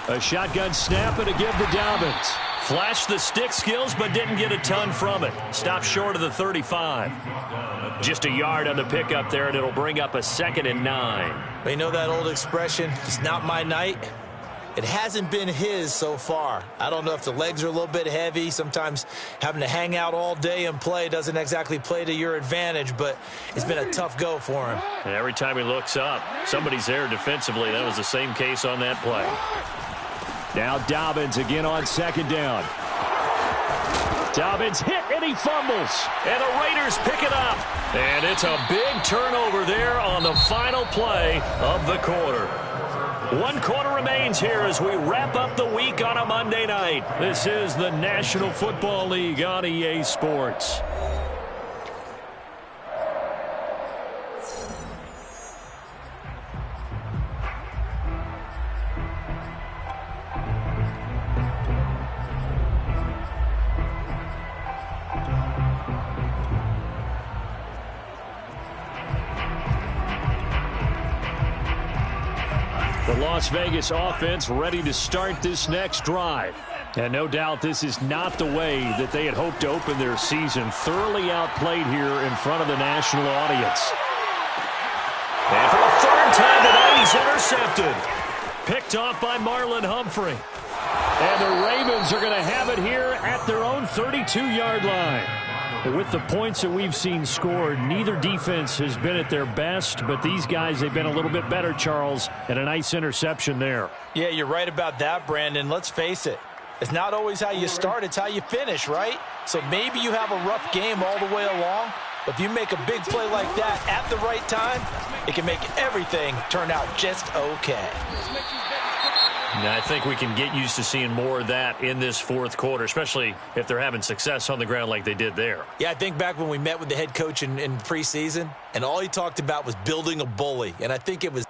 A shotgun snap and a give to Dobbins. Flashed the stick skills, but didn't get a ton from it. Stopped short of the 35. Just a yard on the pickup there, and it'll bring up a 2nd and 9. Well, you know that old expression, it's not my night? It hasn't been his so far. I don't know if the legs are a little bit heavy. Sometimes having to hang out all day and play doesn't exactly play to your advantage, but it's been a tough go for him. And every time he looks up, somebody's there defensively. That was the same case on that play. Now Dobbins again on 2nd down. Dobbins hit and he fumbles. And the Raiders pick it up. And it's a big turnover there on the final play of the quarter. 1 quarter remains here as we wrap up the week on a Monday night. This is the National Football League on EA Sports. The Las Vegas offense ready to start this next drive. And no doubt this is not the way that they had hoped to open their season. Thoroughly outplayed here in front of the national audience. And for the 3rd time tonight, he's intercepted. Picked off by Marlon Humphrey. And the Ravens are going to have it here at their own 32-yard line. With the points that we've seen scored, neither defense has been at their best, but these guys, they've been a little bit better, Charles, and a nice interception there. Yeah, you're right about that, Brandon. Let's face it. It's not always how you start, it's how you finish, right? So maybe you have a rough game all the way along, but if you make a big play like that at the right time, it can make everything turn out just okay. And I think we can get used to seeing more of that in this 4th quarter, especially if they're having success on the ground like they did there. Yeah, I think back when we met with the head coach in preseason, and all he talked about was building a bully, and I think it was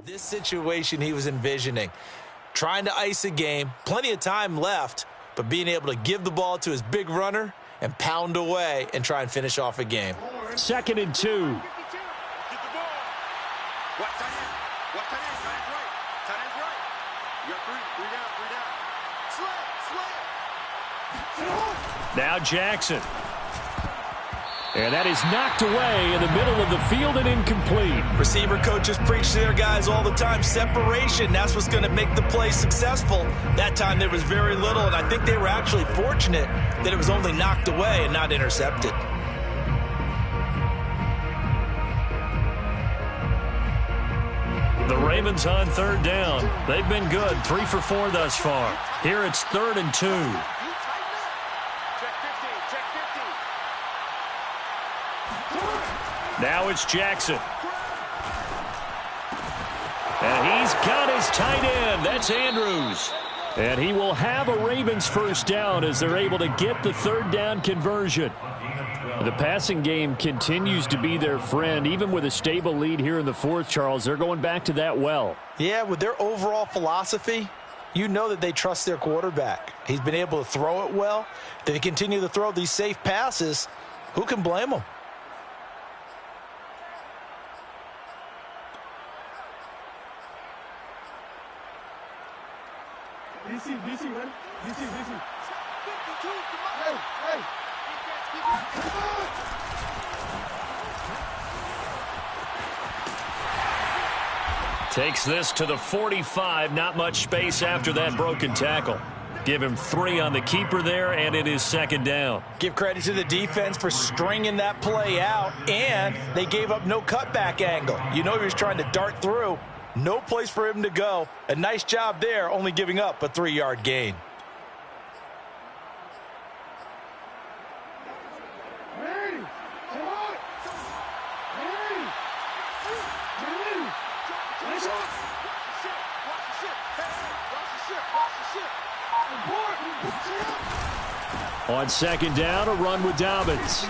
this situation he was envisioning. Trying to ice a game, plenty of time left, but being able to give the ball to his big runner and pound away and try and finish off a game. 2nd and 2. Get the ball. What tight end? What tight end? Tight end's right. Tight end's right. You got three down. Slant. Now Jackson. And that is knocked away in the middle of the field and incomplete. Receiver coaches preach to their guys all the time. Separation, that's what's going to make the play successful. That time there was very little, and I think they were actually fortunate that it was only knocked away and not intercepted. The Ravens on 3rd down. They've been good, 3 for 4 thus far. Here it's 3rd and 2. Check 50. Check 50. Now it's Jackson. And he's got his tight end. That's Andrews. And he will have a Ravens first down as they're able to get the third down conversion. The passing game continues to be their friend. Even with a stable lead here in the fourth, Charles, they're going back to that well. Yeah, with their overall philosophy, you know that they trust their quarterback. He's been able to throw it well. They continue to throw these safe passes. Who can blame them? DC, man. DC. 52, come on. Hey. Takes this to the 45. Not much space after that broken tackle. Give him 3 on the keeper there, and it is second down. Give credit to the defense for stringing that play out, and they gave up no cutback angle. You know he was trying to dart through. No place for him to go. A nice job there, only giving up a 3-yard gain. On second down, a run with Dobbins.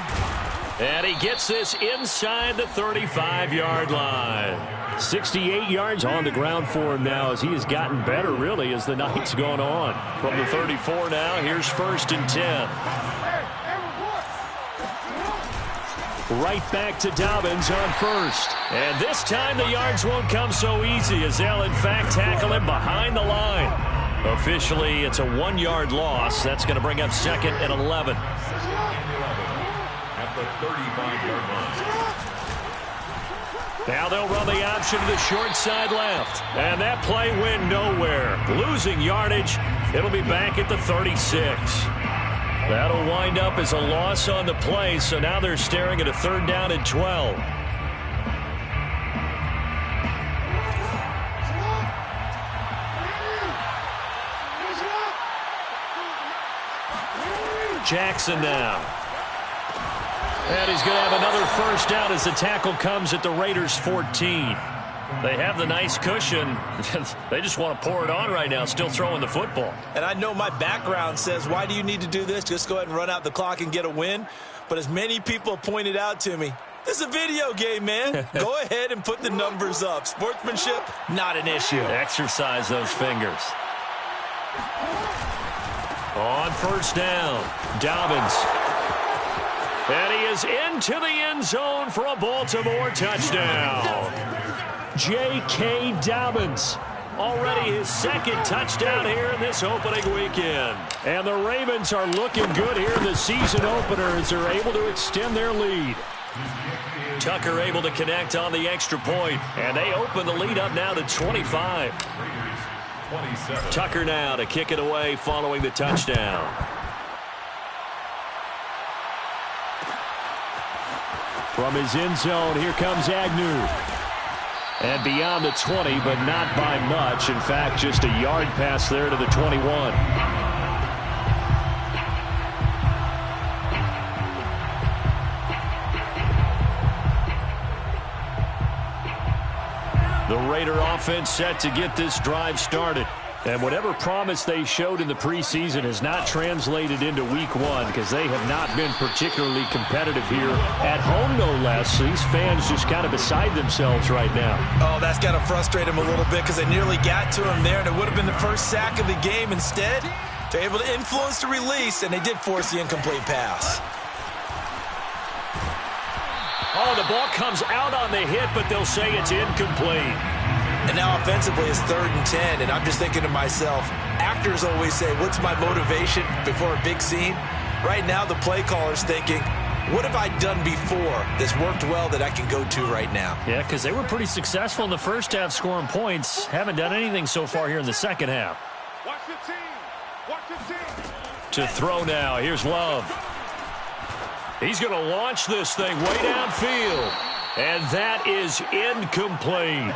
And he gets this inside the 35-yard line. 68 yards on the ground for him now as he has gotten better, really, as the night's gone on. From the 34 now, here's 1st and 10. Right back to Dobbins on 1st. And this time the yards won't come so easy as they'll, in fact, tackle him behind the line. Officially, it's a 1-yard loss. That's going to bring up 2nd and 11. At the 35-yard line. Now they'll run the option to the short side left. And that play went nowhere. Losing yardage. It'll be back at the 36. That'll wind up as a loss on the play, so now they're staring at a 3rd down and 12. Jackson now. And he's going to have another first down as the tackle comes at the Raiders' 14. They have the nice cushion. They just want to pour it on right now, still throwing the football. And I know my background says, why do you need to do this? Just go ahead and run out the clock and get a win. But as many people pointed out to me, this is a video game, man. Go ahead and put the numbers up. Sportsmanship, not an issue. Exercise those fingers. On first down, Dobbins. And he is into the end zone for a Baltimore touchdown. J.K. Dobbins. Already his 2nd touchdown here in this opening weekend. And the Ravens are looking good here in the season opener as they're able to extend their lead. Tucker able to connect on the extra point, and they open the lead up now to 25. 27. Tucker now to kick it away following the touchdown. From his end zone, here comes Agnew. And beyond the 20, but not by much. In fact, just a yard pass there to the 21. The Raider offense set to get this drive started. And whatever promise they showed in the preseason has not translated into week 1 because they have not been particularly competitive here at home, no less. These fans just kind of beside themselves right now. Oh, that's got to frustrate them a little bit because they nearly got to him there, and it would have been the first sack of the game. Instead, they're able to influence the release, and they did force the incomplete pass. Oh, the ball comes out on the hit, but they'll say it's incomplete. And now offensively it's 3rd and 10, and I'm just thinking to myself, actors always say, what's my motivation before a big scene? Right now the play caller's thinking, what have I done before that's worked well that I can go to right now? Yeah, because they were pretty successful in the first half scoring points. Haven't done anything so far here in the second half. Watch the team. Watch the team. To throw now, here's Love. He's going to launch this thing way downfield. And that is incomplete.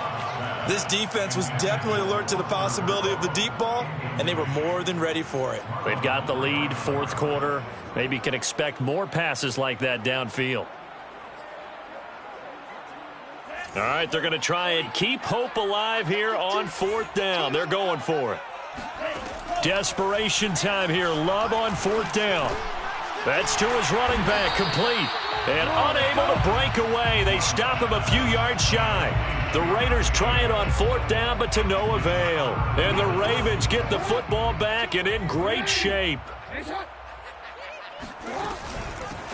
This defense was definitely alert to the possibility of the deep ball, and they were more than ready for it. They've got the lead, 4th quarter. Maybe can expect more passes like that downfield. All right, they're going to try and keep hope alive here on 4th down. They're going for it. Desperation time here. Love on 4th down. That's to his running back, complete. And unable to break away. They stop him a few yards shy. The Raiders try it on 4th down, but to no avail. And the Ravens get the football back and in great shape.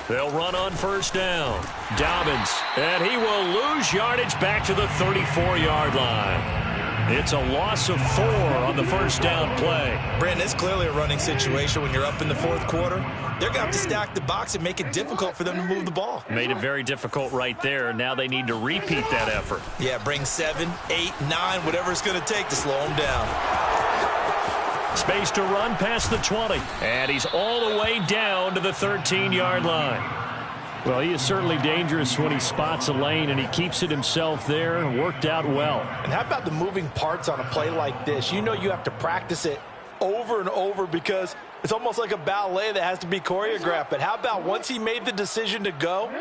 They'll run on 1st down. Dobbins, and he will lose yardage back to the 34-yard line. It's a loss of 4 on the 1st down play. Brandon, it's clearly a running situation when you're up in the 4th quarter. They're going to have to stack the box and make it difficult for them to move the ball. Made it very difficult right there. Now they need to repeat that effort. Yeah, bring 7, 8, 9, whatever it's going to take to slow them down. Space to run past the 20. And he's all the way down to the 13-yard line. Well, he is certainly dangerous when he spots a lane, and he keeps it himself there. Worked out well. And how about the moving parts on a play like this? You know you have to practice it over and over because it's almost like a ballet that has to be choreographed. But how about once he made the decision to go,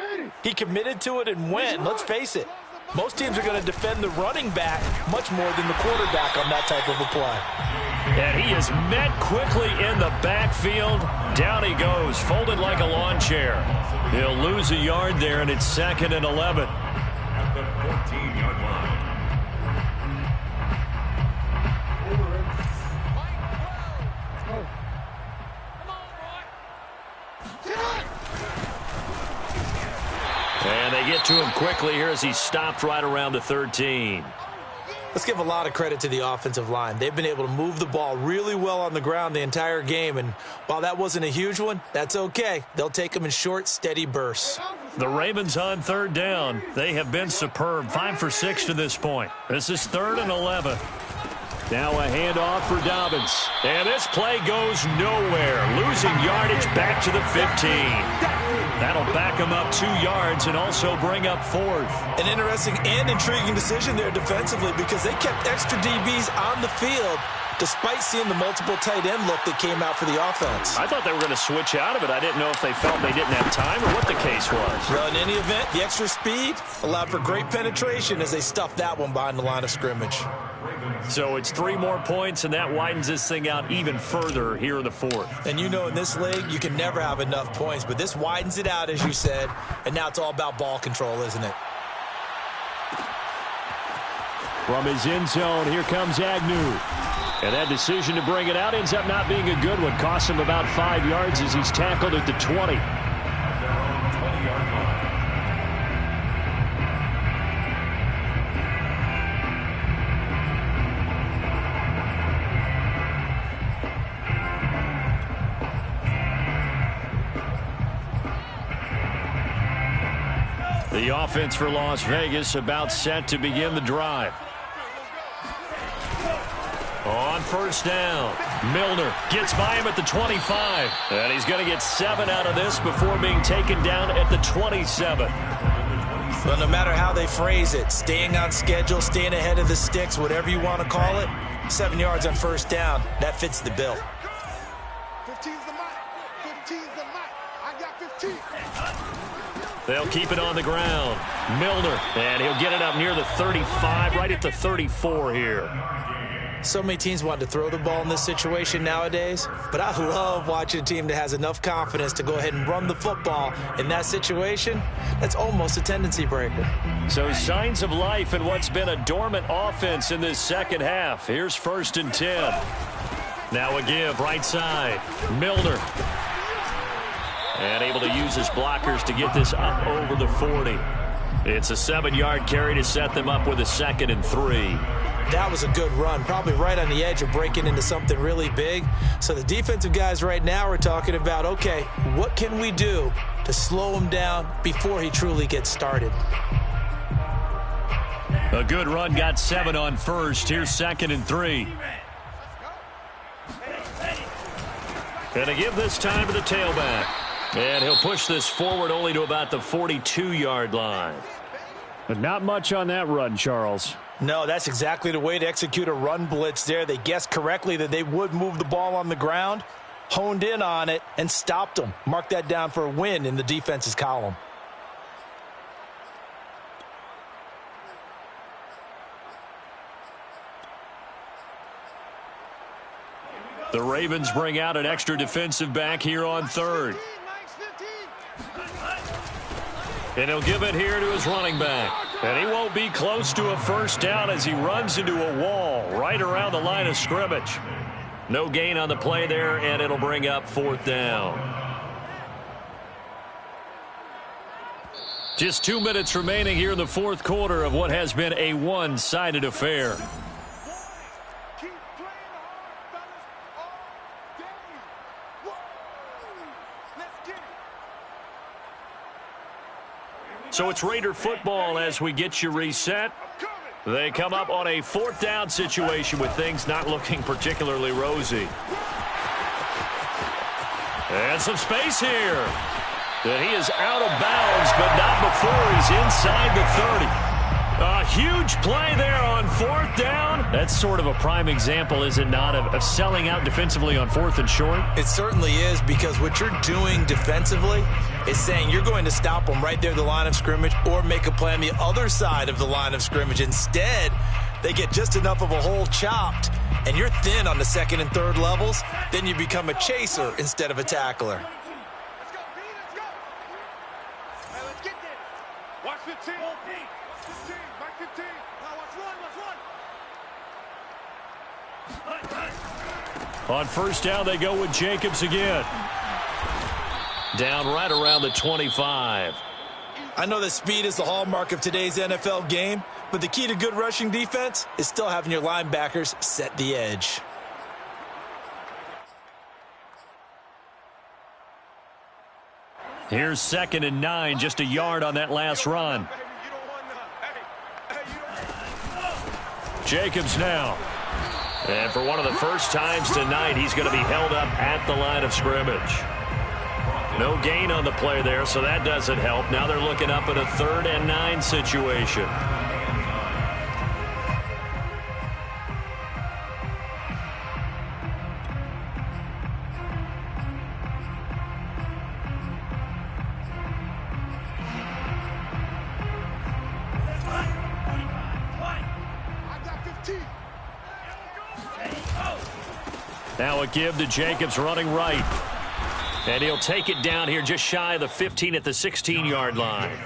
he committed to it and went. Let's face it, most teams are going to defend the running back much more than the quarterback on that type of a play. And he is met quickly in the backfield. Down he goes, folded like a lawn chair. He'll lose a yard there, and it's 2nd and 11. At the 14-yard line. And they get to him quickly here as he stopped right around the 13. Let's give a lot of credit to the offensive line. They've been able to move the ball really well on the ground the entire game. And while that wasn't a huge one, that's okay. They'll take them in short, steady bursts. The Ravens on 3rd down. They have been superb. 5 for 6 to this point. This is 3rd and 11. Now a handoff for Dobbins. And this play goes nowhere. Losing yardage back to the 15. That'll back him up 2 yards and also bring up 4th. An interesting and intriguing decision there defensively because they kept extra DBs on the field despite seeing the multiple tight end look that came out for the offense. I thought they were going to switch out of it. I didn't know if they felt they didn't have time or what the case was. Well, in any event, the extra speed allowed for great penetration as they stuffed that one behind the line of scrimmage. So it's 3 more points, and that widens this thing out even further here in the 4th. And you know in this league, you can never have enough points, but this widens it out, as you said, and now it's all about ball control, isn't it? From his end zone, here comes Agnew. And that decision to bring it out ends up not being a good one. Costs him about 5 yards as he's tackled at the 20. The offense for Las Vegas about set to begin the drive. On 1st down, Milner gets by him at the 25. And he's going to get 7 out of this before being taken down at the 27. Well, no matter how they phrase it, staying on schedule, staying ahead of the sticks, whatever you want to call it, 7 yards on 1st down, that fits the bill. 15's the mic. 15's the mic. I got 15. They'll keep it on the ground. Milner, and he'll get it up near the 35, right at the 34 here. So many teams want to throw the ball in this situation nowadays, but I love watching a team that has enough confidence to go ahead and run the football in that situation. That's almost a tendency breaker. So signs of life in what's been a dormant offense in this second half. Here's 1st and 10. Now a give right side. Milner. And able to use his blockers to get this up over the 40. It's a 7-yard carry to set them up with a 2nd and 3. That was a good run, probably right on the edge of breaking into something really big. So the defensive guys right now are talking about, okay, what can we do to slow him down before he truly gets started? A good run, got 7 on 1st. Here's 2nd and 3. And a give this time to the tailback. And he'll push this forward only to about the 42-yard line. But not much on that run, Charles. No, that's exactly the way to execute a run blitz there. They guessed correctly that they would move the ball on the ground, honed in on it, and stopped them. Mark that down for a win in the defense's column. The Ravens bring out an extra defensive back here on third. And he'll give it here to his running back. And he won't be close to a first down as he runs into a wall right around the line of scrimmage. No gain on the play there, and it'll bring up fourth down. Just 2 minutes remaining here in the fourth quarter of what has been a one-sided affair. So it's Raider football as we get you reset. They come up on a fourth down situation with things not looking particularly rosy. And some space here. And he is out of bounds, but not before he's inside the 30. A huge play there on fourth down. That's sort of a prime example, is it not, of selling out defensively on fourth and short? It certainly is, because what you're doing defensively is saying you're going to stop them right there at the line of scrimmage or make a play on the other side of the line of scrimmage. Instead, they get just enough of a hole chopped, and you're thin on the second and third levels. Then you become a chaser instead of a tackler. Let's go, B, let's go. Hey, let's get there. Watch 15. Watch 15. Mike 15. Now watch run. On first down, they go with Jacobs again. Down right around the 25. I know that speed is the hallmark of today's NFL game, but the key to good rushing defense is still having your linebackers set the edge. Here's 2nd and 9, just a yard on that last run. Jacobs now. And for one of the first times tonight, he's going to be held up at the line of scrimmage. No gain on the play there, so that doesn't help. Now they're looking up at a 3rd and 9 situation. Now a give to Jacobs running right. And he'll take it down here just shy of the 15 at the 16-yard line.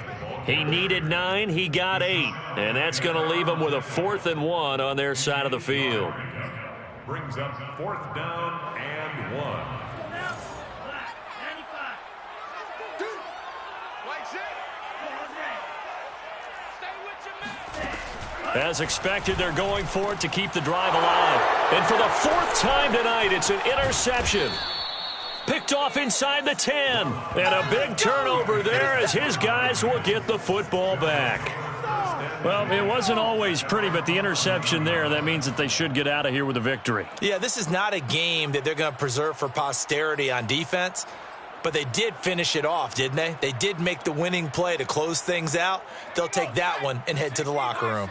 He needed 9, he got 8. And that's going to leave him with a 4th and 1 on their side of the field. Brings up 4th down and 1. As expected, they're going for it to keep the drive alive. And for the 4th time tonight, it's an interception. Picked off inside the 10. And a big turnover there as his guys will get the football back. Well, it wasn't always pretty, but the interception there, that means that they should get out of here with a victory. Yeah, this is not a game that they're going to preserve for posterity on defense. But they did finish it off, didn't they? They did make the winning play to close things out. They'll take that one and head to the locker room.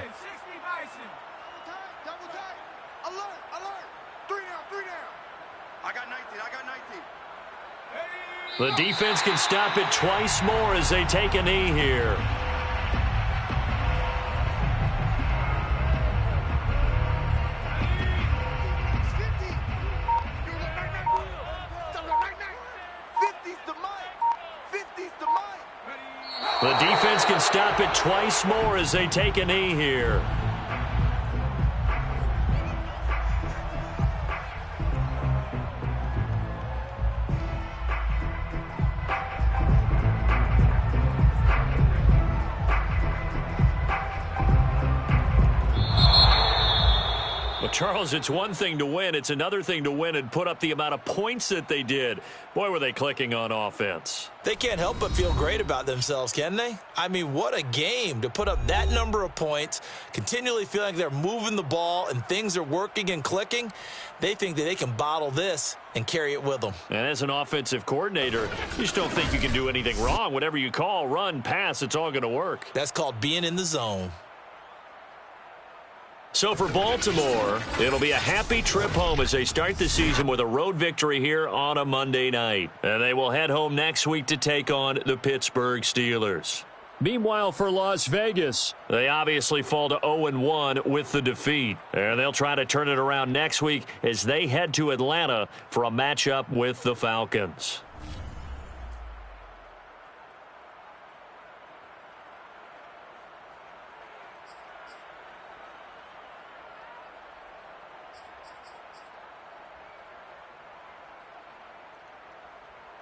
The defense can stop it twice more as they take a knee here. The defense can stop it twice more as they take a knee here. Charles, it's one thing to win. It's another thing to win and put up the amount of points that they did. Boy, were they clicking on offense. They can't help but feel great about themselves, can they? I mean, what a game to put up that number of points, continually feeling like they're moving the ball and things are working and clicking. They think that they can bottle this and carry it with them. And as an offensive coordinator, you just don't think you can do anything wrong. Whatever you call, run, pass, it's all going to work. That's called being in the zone. So for Baltimore, it'll be a happy trip home as they start the season with a road victory here on a Monday night. And they will head home next week to take on the Pittsburgh Steelers. Meanwhile, for Las Vegas, they obviously fall to 0-1 with the defeat. And they'll try to turn it around next week as they head to Atlanta for a matchup with the Falcons.